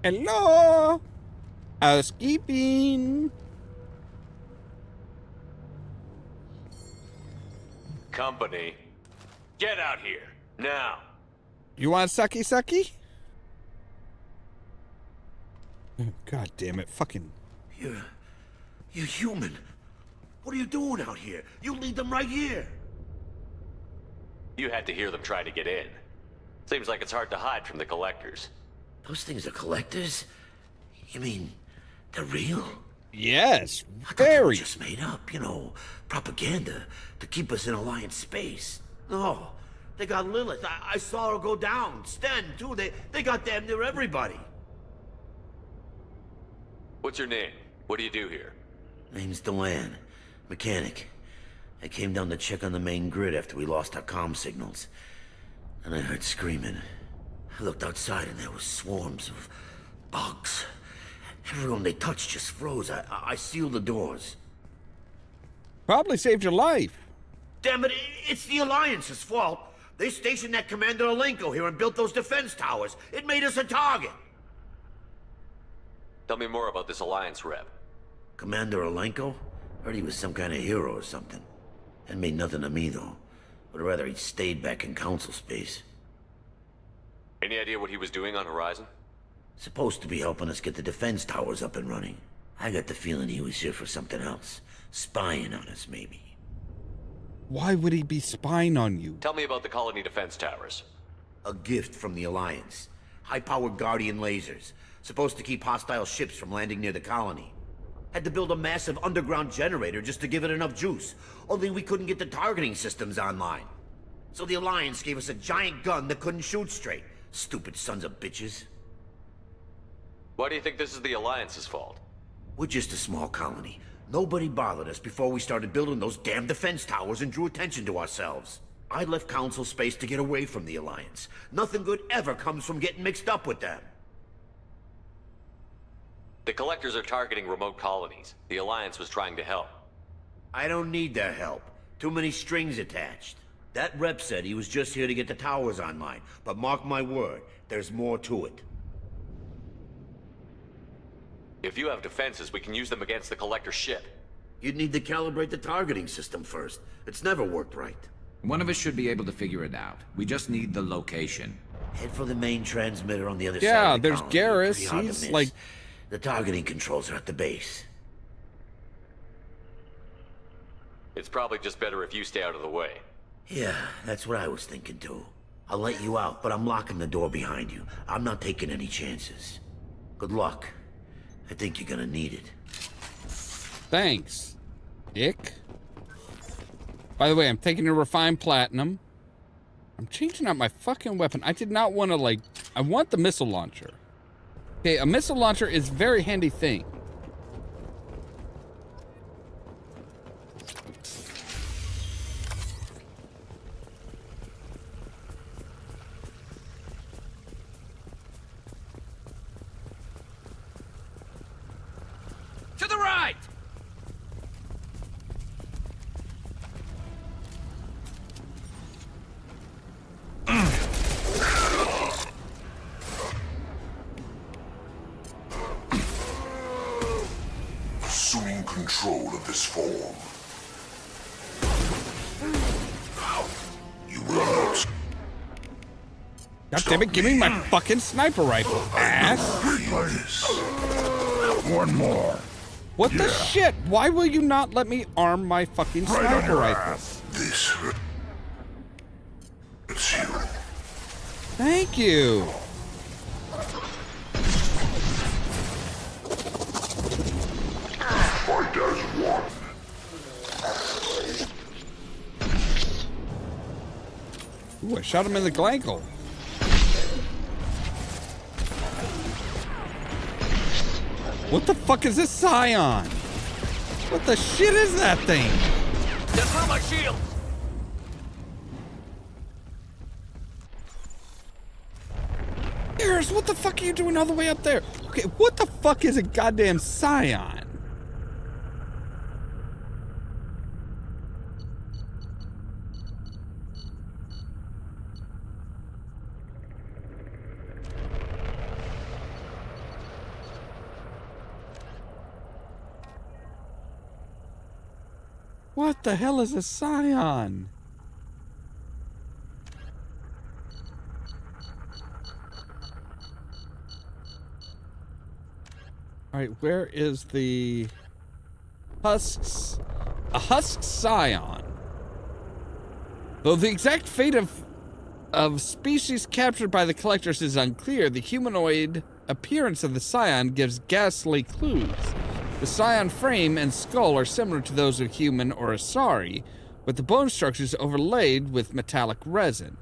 Hello? Housekeeping. Company, get out here, now. You want sucky sucky? Oh, God damn it, fucking... You're human. What are you doing out here? You lead them right here. You had to hear them try to get in. Seems like it's hard to hide from the collectors. Those things are collectors? You mean, they're real? Yes, I thought they were very. just made up, you know, propaganda to keep us in Alliance space. No, They got Lilith. I saw her go down. Sten, too. They got damn near everybody. What's your name? What do you do here? Name's Delan. Mechanic. I came down to check on the main grid after we lost our comm signals. And I heard screaming. I looked outside and there was swarms of bugs. Everyone they touched just froze. I sealed the doors. Probably saved your life. Damn it, it's the Alliance's fault. They stationed that Commander Alenko here and built those defense towers. It made us a target. Tell me more about this Alliance rep. Commander Alenko? Heard he was some kind of hero or something. That made nothing to me, though. Would rather he'd stayed back in Council space. Any idea what he was doing on Horizon? Supposed to be helping us get the defense towers up and running. I got the feeling he was here for something else. Spying on us, maybe. Why would he be spying on you? Tell me about the colony defense towers. A gift from the Alliance. High-powered Guardian lasers. Supposed to keep hostile ships from landing near the colony. Had to build a massive underground generator just to give it enough juice. Only we couldn't get the targeting systems online. So the Alliance gave us a giant gun that couldn't shoot straight. Stupid sons of bitches. Why do you think this is the Alliance's fault? We're just a small colony. Nobody bothered us before we started building those damn defense towers and drew attention to ourselves. I left Council space to get away from the Alliance. Nothing good ever comes from getting mixed up with them. The Collectors are targeting remote colonies. The Alliance was trying to help. I don't need their help. Too many strings attached. That rep said he was just here to get the towers online, but mark my word, there's more to it. If you have defenses, we can use them against the Collector ship. You'd need to calibrate the targeting system first. It's never worked right. One of us should be able to figure it out. We just need the location. Head for the main transmitter on the other side Yeah, of the there's colony. Garrus. Pretty hard to He's miss. like... The targeting controls are at the base. It's probably just better if you stay out of the way. Yeah, that's what I was thinking too. I'll let you out, but I'm locking the door behind you. I'm not taking any chances. Good luck. I think you're gonna need it. Thanks, Dick. By the way, I'm taking a refined platinum. I'm changing out my fucking weapon. I did not want to, like... I want the missile launcher. Okay, a missile launcher is a very handy thing. To the right! Assuming control of this form. You will not. God damn it, give me my fucking sniper rifle, ass! One more. What the shit? Why will you not let me arm my fucking sniper rifle? This hurts you. Thank you. Fight as one. Ooh, I shot him in the glankle. What the fuck is this Scion? What the shit is that thing? Just throw my shield! Garrus, what the fuck are you doing all the way up there? Okay, what the fuck is a goddamn Scion? What the hell is a Scion? Alright, where is the husks? A husk Scion. Though the exact fate of species captured by the Collectors is unclear, the humanoid appearance of the Scion gives ghastly clues. The Scion frame and skull are similar to those of human or Asari, with the bone structures overlaid with metallic resin.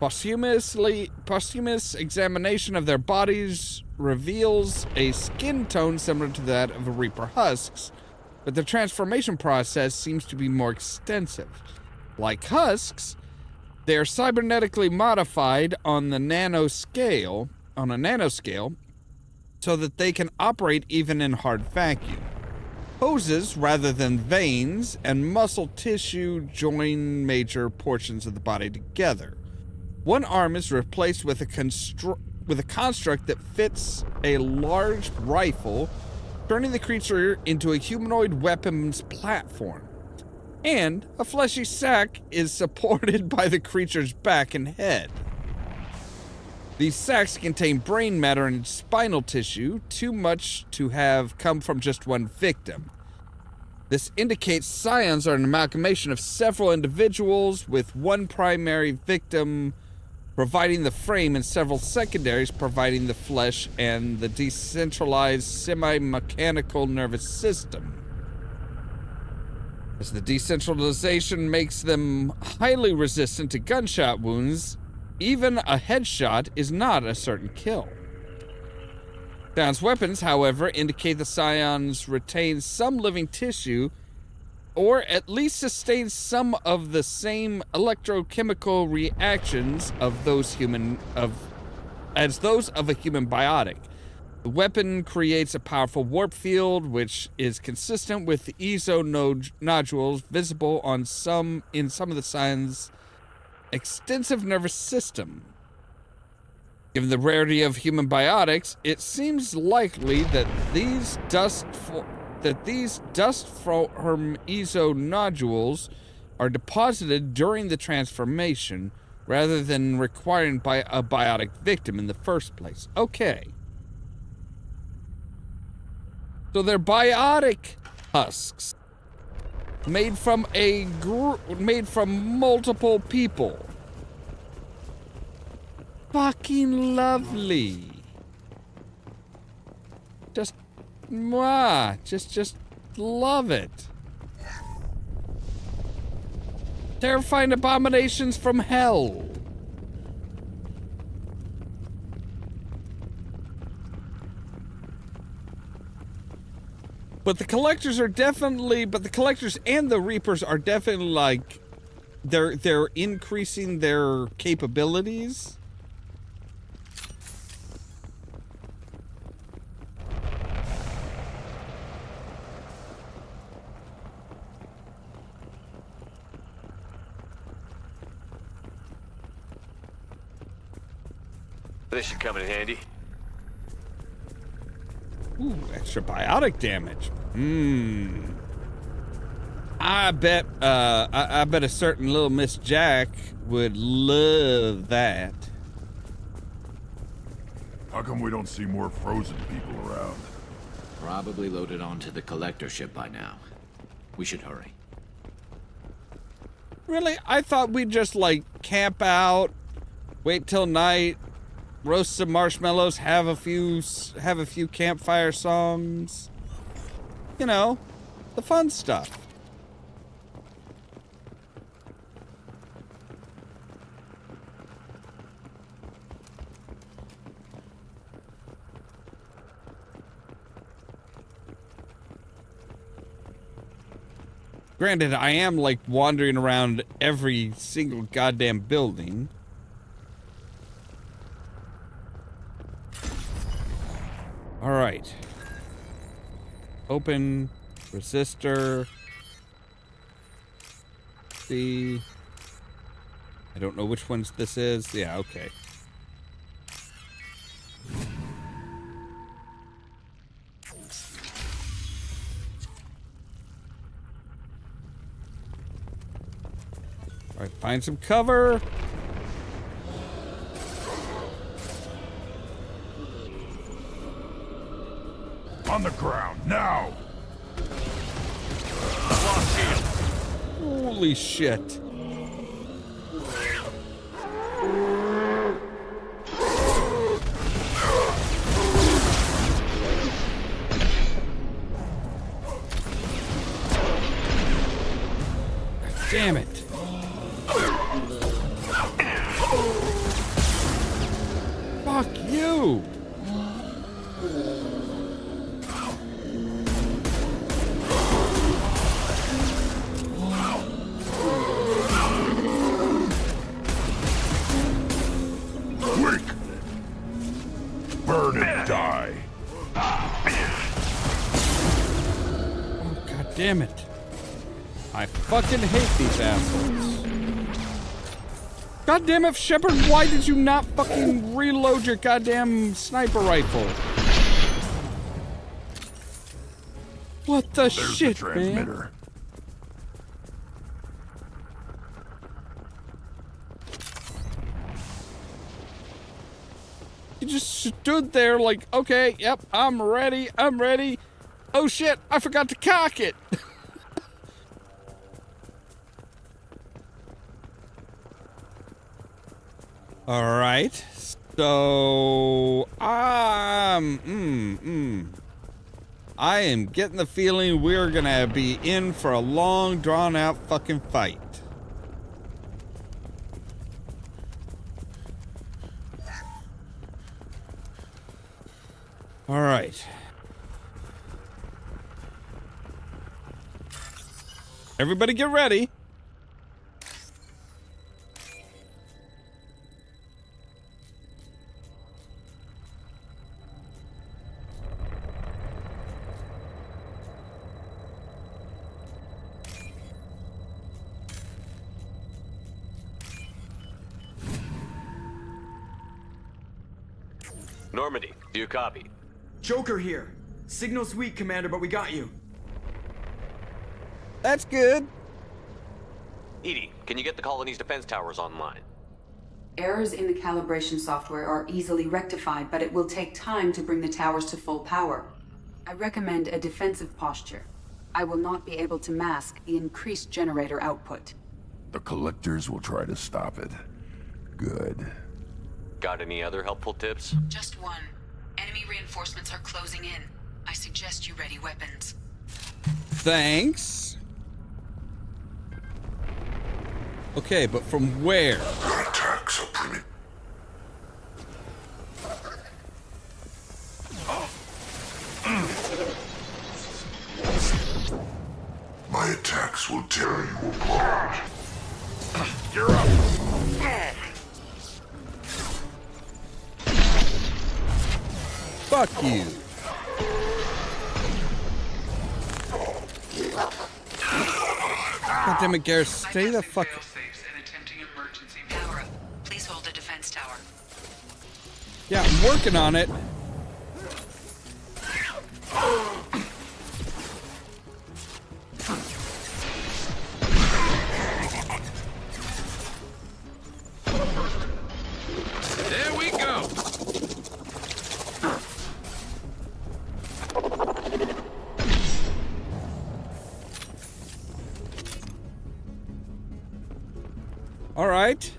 Posthumous examination of their bodies reveals a skin tone similar to that of a Reaper husks, but the transformation process seems to be more extensive. Like husks, they are cybernetically modified on a nanoscale, so that they can operate even in hard vacuum. Hoses rather than veins and muscle tissue join major portions of the body together. One arm is replaced with a construct that fits a large rifle, turning the creature into a humanoid weapons platform. And a fleshy sack is supported by the creature's back and head. These sacks contain brain matter and spinal tissue, too much to have come from just one victim. This indicates scions are an amalgamation of several individuals, with one primary victim providing the frame and several secondaries providing the flesh and the decentralized semi-mechanical nervous system. As the decentralization makes them highly resistant to gunshot wounds, even a headshot is not a certain kill. Scion's weapons, however, indicate the scions retain some living tissue, or at least sustain some of the same electrochemical reactions of those as those of a human biotic. The weapon creates a powerful warp field, which is consistent with the ESO nodules visible in some of the scions' extensive nervous system. Given the rarity of human biotics, it seems likely that these dust from ESO nodules are deposited during the transformation rather than requiring a biotic victim in the first place. Okay. So they're biotic husks made from multiple people. Fucking lovely. Just love it. Terrifying abominations from hell. But the collectors and the Reapers are definitely like, they're increasing their capabilities. This should come in handy. Ooh, extra biotic damage. I bet a certain little Miss Jack would love that. How come we don't see more frozen people around? Probably loaded onto the collector ship by now. We should hurry. Really? I thought we'd just like camp out, wait till night, roast some marshmallows, have a few campfire songs. You know, the fun stuff. Granted, I am like wandering around every single goddamn building. All right. Open resistor. See. I don't know which ones this is. Yeah, okay. All right, find some cover. On the ground, now! Holy shit. Damn it. Fuck you! Quick! Burn and die! Oh, God damn it. I fucking hate these assholes. God damn it, Shepard, why did you not fucking reload your goddamn sniper rifle? What the shit, the transmitter. man? He just stood there like, okay, yep, I'm ready, I'm ready. Oh shit, I forgot to cock it. All right, so I am getting the feeling we're gonna be in for a long, drawn-out fucking fight. All right. Everybody get ready. Normandy, do you copy? Joker here. Signal's weak, Commander, but we got you. That's good. Edie, can you get the colony's defense towers online? Errors in the calibration software are easily rectified, but it will take time to bring the towers to full power. I recommend a defensive posture. I will not be able to mask the increased generator output. The collectors will try to stop it. Good. Got any other helpful tips? Just one. Enemy reinforcements are closing in. I suggest you ready weapons. Thanks. Okay, but from where? Your attacks are primitive. My attacks will tear you apart. You're up. Fuck you. God damn it, Garrett, stay the fuck. Power up. Please hold the defense tower. Yeah, I'm working on it. There we go. All right.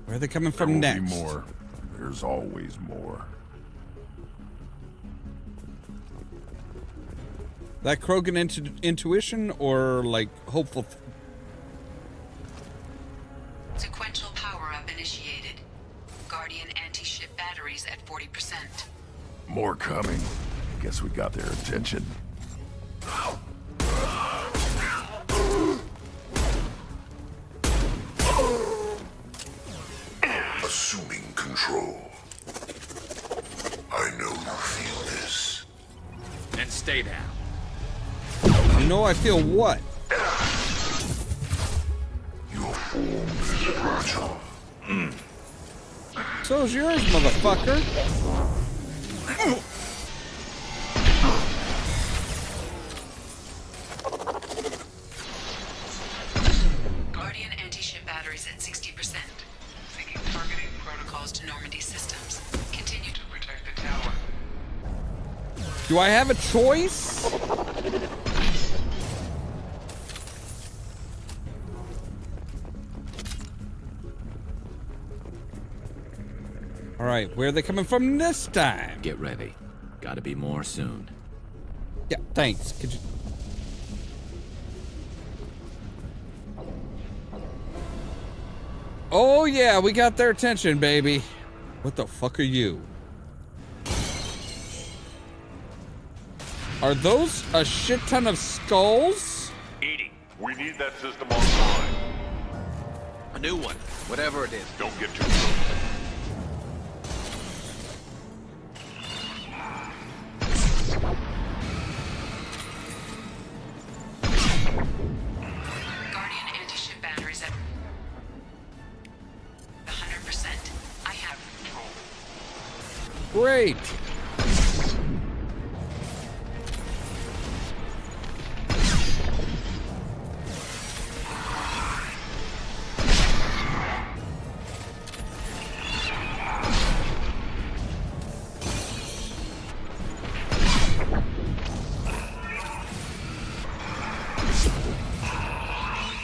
Where are they coming from There will next? be more. There's always more. That Krogan intuition or like hopeful? Sequential power-up initiated. Guardian anti-ship batteries at 40%. More coming. Guess we got their attention. Assuming control. I know you feel this. And stay down. You know I feel what? Your form is fragile. So's yours, motherfucker. Guardian anti-ship batteries at 60%. Thinking targeting protocols to Normandy systems. Continue to protect the tower. Do I have a choice? All right, where are they coming from this time? Get ready. Gotta be more soon. Yeah, thanks. Could you? Oh yeah, we got their attention, baby. What the fuck are you? Are those a shit ton of skulls? EDI, we need that system online. A new one, whatever it is. Don't get too close. Guardian anti-ship batteries at 100%. I have control. Great.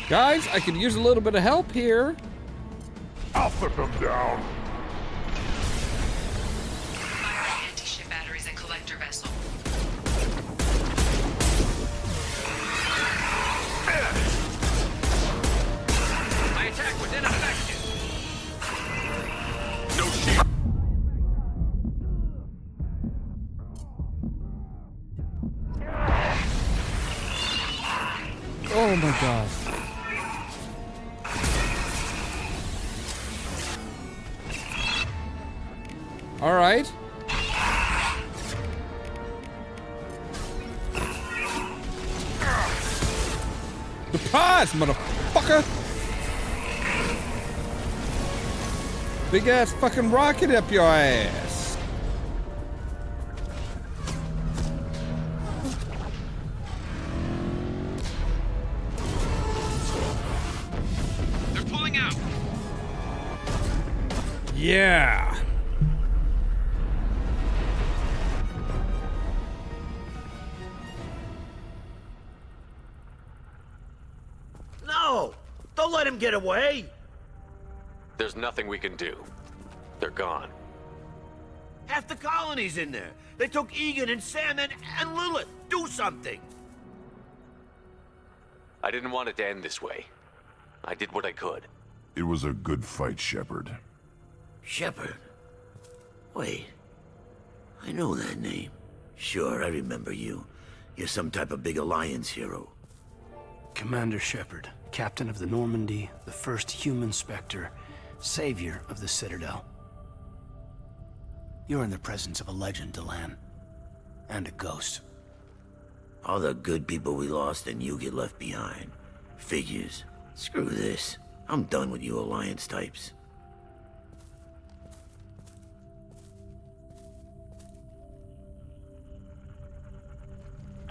Guys, I could use a little bit of help here. I'll put them down. Firing anti-ship batteries at collector vessel. My attack was ineffective. No shit. Oh my god. All right. Surprise, motherfucker! Big ass fucking rocket up your ass. They're pulling out. Yeah. No! Don't let him get away! There's nothing we can do. They're gone. Half the colony's in there. They took Egan and Sam and Lilith. Do something! I didn't want it to end this way. I did what I could. It was a good fight, Shepard. Shepard? Wait. I know that name. Sure, I remember you. You're some type of big Alliance hero. Commander Shepard, captain of the Normandy, the first human Spectre, savior of the Citadel. You're in the presence of a legend, Delan. And a ghost. All the good people we lost and you get left behind. Figures. Screw this. I'm done with you Alliance types.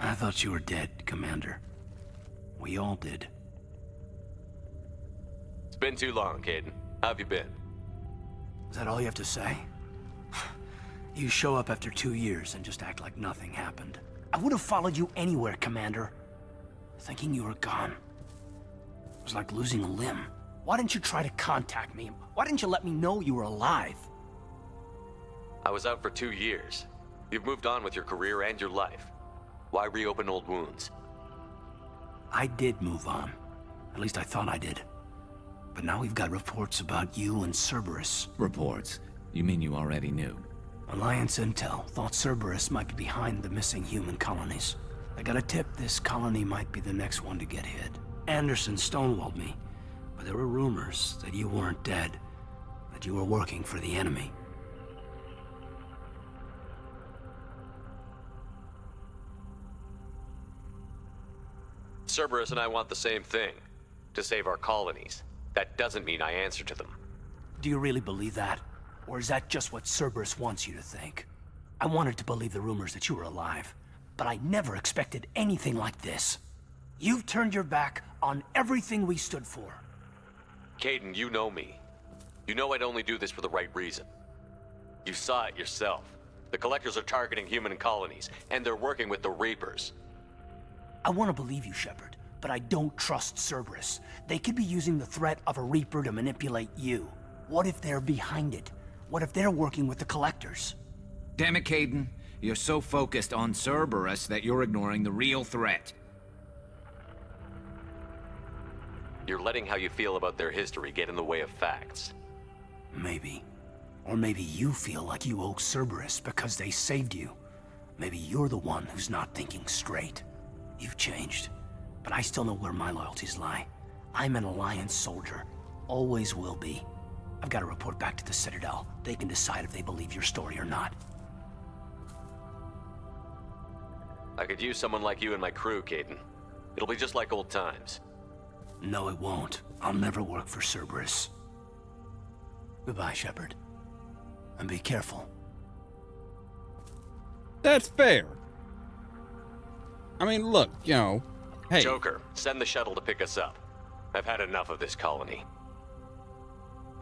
I thought you were dead, Commander. We all did. It's been too long, Caden. How have you been? Is that all you have to say? You show up after 2 years and just act like nothing happened. I would have followed you anywhere, Commander. Thinking you were gone. It was like losing a limb. Why didn't you try to contact me? Why didn't you let me know you were alive? I was out for 2 years. You've moved on with your career and your life. Why reopen old wounds? I did move on. At least I thought I did. But now we've got reports about you and Cerberus. Reports? You mean you already knew? Alliance intel thought Cerberus might be behind the missing human colonies. I got a tip this colony might be the next one to get hit. Anderson stonewalled me, but there were rumors that you weren't dead, that you were working for the enemy. Cerberus and I want the same thing. To save our colonies. That doesn't mean I answer to them. Do you really believe that? Or is that just what Cerberus wants you to think? I wanted to believe the rumors that you were alive, but I never expected anything like this. You've turned your back on everything we stood for. Caden, you know me. You know I'd only do this for the right reason. You saw it yourself. The Collectors are targeting human colonies, and they're working with the Reapers. I want to believe you, Shepard, but I don't trust Cerberus. They could be using the threat of a Reaper to manipulate you. What if they're behind it? What if they're working with the Collectors? Damn it, Caden. You're so focused on Cerberus that you're ignoring the real threat. You're letting how you feel about their history get in the way of facts. Maybe. Or maybe you feel like you owe Cerberus because they saved you. Maybe you're the one who's not thinking straight. You've changed. But I still know where my loyalties lie. I'm an Alliance soldier. Always will be. I've got to report back to the Citadel. They can decide if they believe your story or not. I could use someone like you in my crew, Caden. It'll be just like old times. No, it won't. I'll never work for Cerberus. Goodbye, Shepard. And be careful. That's fair. I mean, look, you know, hey. Joker, send the shuttle to pick us up. I've had enough of this colony.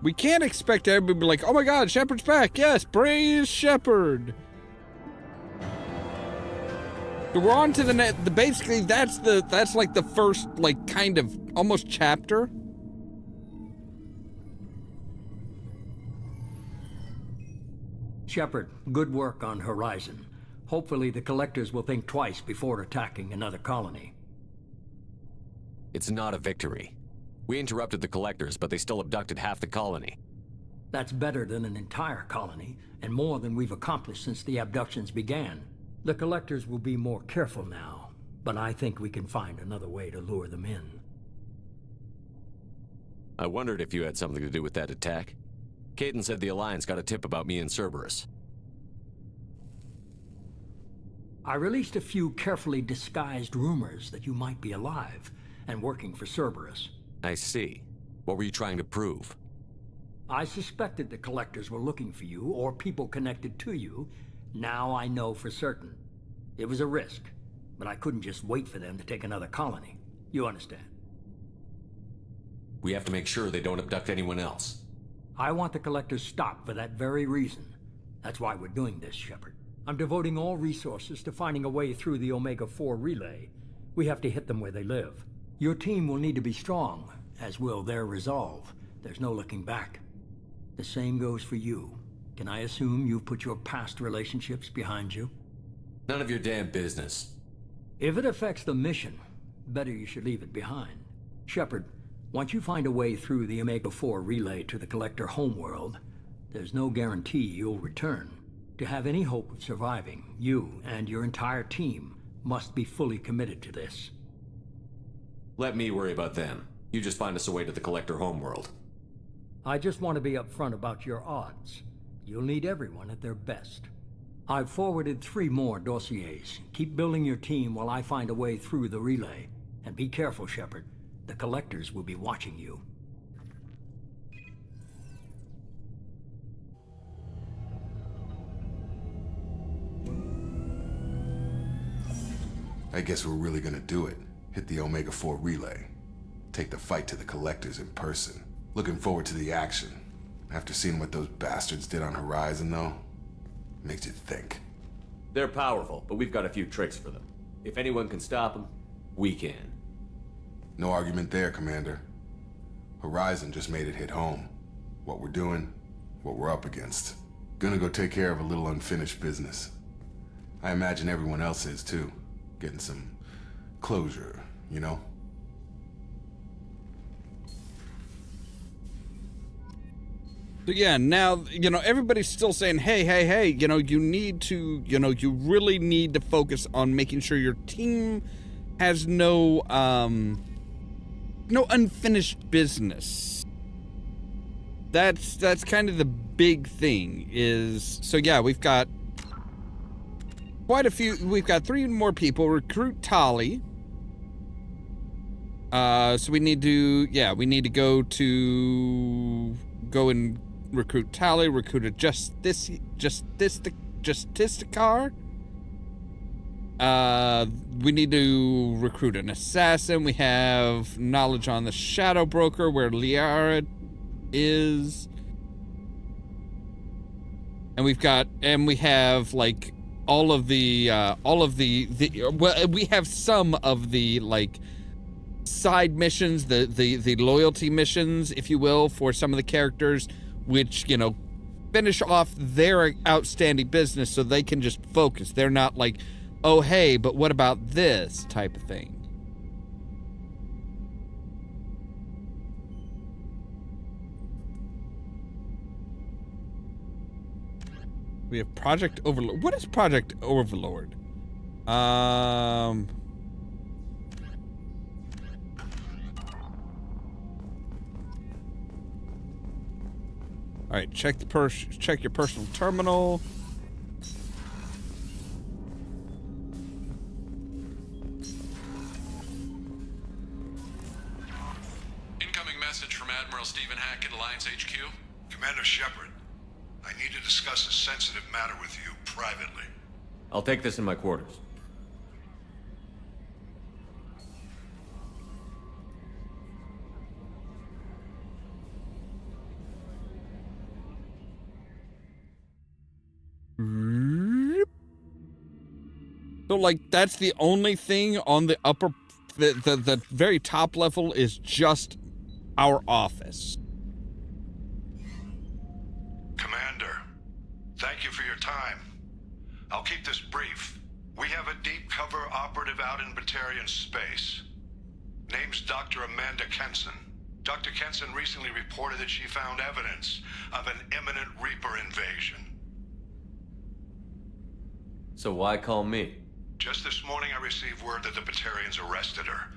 We can't expect everybody to be like, oh my god, Shepard's back. Yes, praise Shepard. So we're on to the basically that's like the first like kind of almost chapter. Shepard, good work on Horizon. Hopefully the Collectors will think twice before attacking another colony. It's not a victory. We interrupted the Collectors, but they still abducted half the colony. That's better than an entire colony, and more than we've accomplished since the abductions began. The Collectors will be more careful now, but I think we can find another way to lure them in. I wondered if you had something to do with that attack. Caden said the Alliance got a tip about me and Cerberus. I released a few carefully disguised rumors that you might be alive and working for Cerberus. I see. What were you trying to prove? I suspected the Collectors were looking for you or people connected to you. Now I know for certain. It was a risk, but I couldn't just wait for them to take another colony. You understand? We have to make sure they don't abduct anyone else. I want the Collectors stopped for that very reason. That's why we're doing this, Shepard. I'm devoting all resources to finding a way through the Omega-4 relay. We have to hit them where they live. Your team will need to be strong, as will their resolve. There's no looking back. The same goes for you. Can I assume you've put your past relationships behind you? None of your damn business. If it affects the mission, better you should leave it behind. Shepard, once you find a way through the Omega-4 relay to the Collector homeworld, there's no guarantee you'll return. To have any hope of surviving, you and your entire team must be fully committed to this. Let me worry about them. You just find us a way to the Collector homeworld. I just want to be upfront about your odds. You'll need everyone at their best. I've forwarded 3 more dossiers. Keep building your team while I find a way through the relay. And be careful, Shepard. The Collectors will be watching you. I guess we're really gonna do it. Hit the Omega-4 relay. Take the fight to the Collectors in person. Looking forward to the action. After seeing what those bastards did on Horizon, though, makes you think. They're powerful, but we've got a few tricks for them. If anyone can stop them, we can. No argument there, Commander. Horizon just made it hit home. What we're doing, what we're up against. Gonna go take care of a little unfinished business. I imagine everyone else is, too. Getting some closure, you know? So yeah, now, you know, everybody's still saying, hey, you know, you need to, you know, you really need to focus on making sure your team has no unfinished business. That's kind of the big thing is, so yeah, we've got quite a few, we've got 3 more people. Recruit Tali. So we need to go and recruit Tali, recruit a Justicar. We need to recruit an assassin. We have knowledge on the Shadow Broker, where Liara is. And we have like all of the we have some of the like side missions, the loyalty missions, if you will, for some of the characters, which, you know, finish off their outstanding business so they can just focus. They're not like, oh, hey, but what about this type of thing? We have Project Overlord. What is Project Overlord? All right, check your personal terminal. Incoming message from Admiral Stephen Hackett, Alliance HQ. Commander Shepard, I need to discuss a sensitive matter with you privately. I'll take this in my quarters. So, like, that's the only thing on the upper, the very top level is just our office. Commander, thank you for your time. I'll keep this brief. We have a deep cover operative out in Batarian space. Name's Dr. Amanda Kenson. Dr. Kenson recently reported that she found evidence of an imminent Reaper invasion. So why call me? Just this morning I received word that the Batarians arrested her.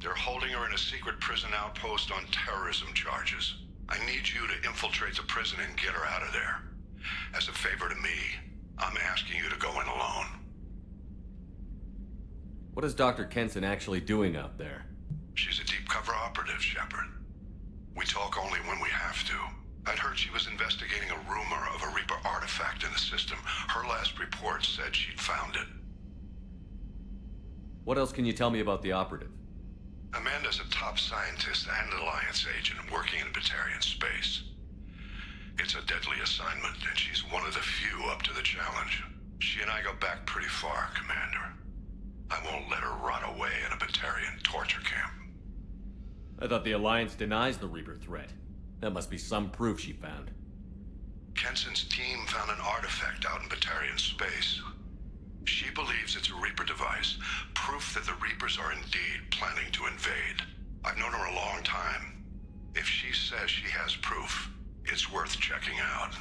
They're holding her in a secret prison outpost on terrorism charges. I need you to infiltrate the prison and get her out of there. As a favor to me, I'm asking you to go in alone. What is Dr. Kenson actually doing out there? She's a deep cover operative, Shepard. We talk only when we have to. I'd heard she was investigating a rumor of a Reaper artifact in the system. Her last report said she'd found it. What else can you tell me about the operative? Amanda's a top scientist and Alliance agent working in Batarian space. It's a deadly assignment, and she's one of the few up to the challenge. She and I go back pretty far, Commander. I won't let her rot away in a Batarian torture camp. I thought the Alliance denies the Reaper threat. That must be some proof she found. Kenson's team found an artifact out in Batarian space. She believes it's a Reaper device, proof that the Reapers are indeed planning to invade. I've known her a long time. If she says she has proof, it's worth checking out.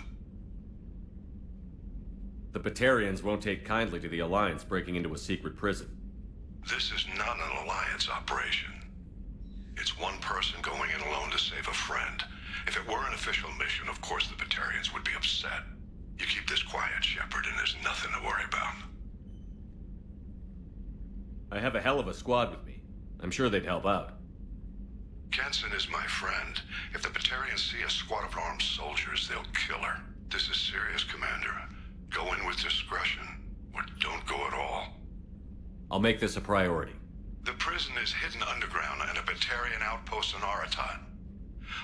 The Batarians won't take kindly to the Alliance breaking into a secret prison. This is not an Alliance operation. It's one person going in alone to save a friend. If it were an official mission, of course the Batarians would be upset. You keep this quiet, Shepard, and there's nothing to worry about. I have a hell of a squad with me. I'm sure they'd help out. Kenson is my friend. If the Batarians see a squad of armed soldiers, they'll kill her. This is serious, Commander. Go in with discretion, or don't go at all. I'll make this a priority. The prison is hidden underground in a Batarian outpost in Aratat.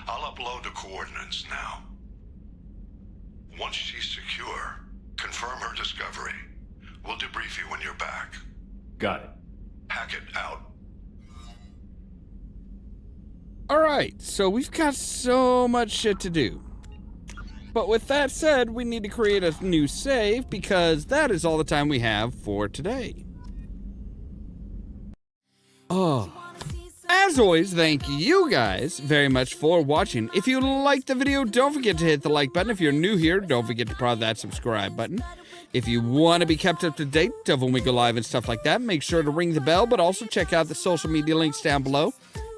I'll upload the coordinates now. Once she's secure, confirm her discovery. We'll debrief you when you're back. Got it. Hackett out. All right, so we've got so much shit to do. But with that said, we need to create a new save because that is all the time we have for today. Oh. As always, thank you guys very much for watching. If you liked the video, don't forget to hit the like button. If you're new here, don't forget to prod that subscribe button. If you want to be kept up to date of when we go live and stuff like that, make sure to ring the bell, but also check out the social media links down below.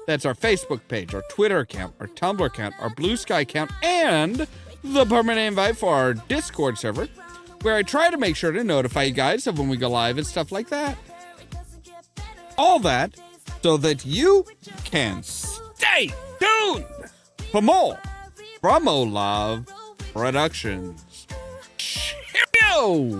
That's our Facebook page, our Twitter account, our Tumblr account, our Blue Sky account, and the permanent invite for our Discord server, where I try to make sure to notify you guys of when we go live and stuff like that. All that so that you can stay tuned for more from Ollamh Productions. Cheerio!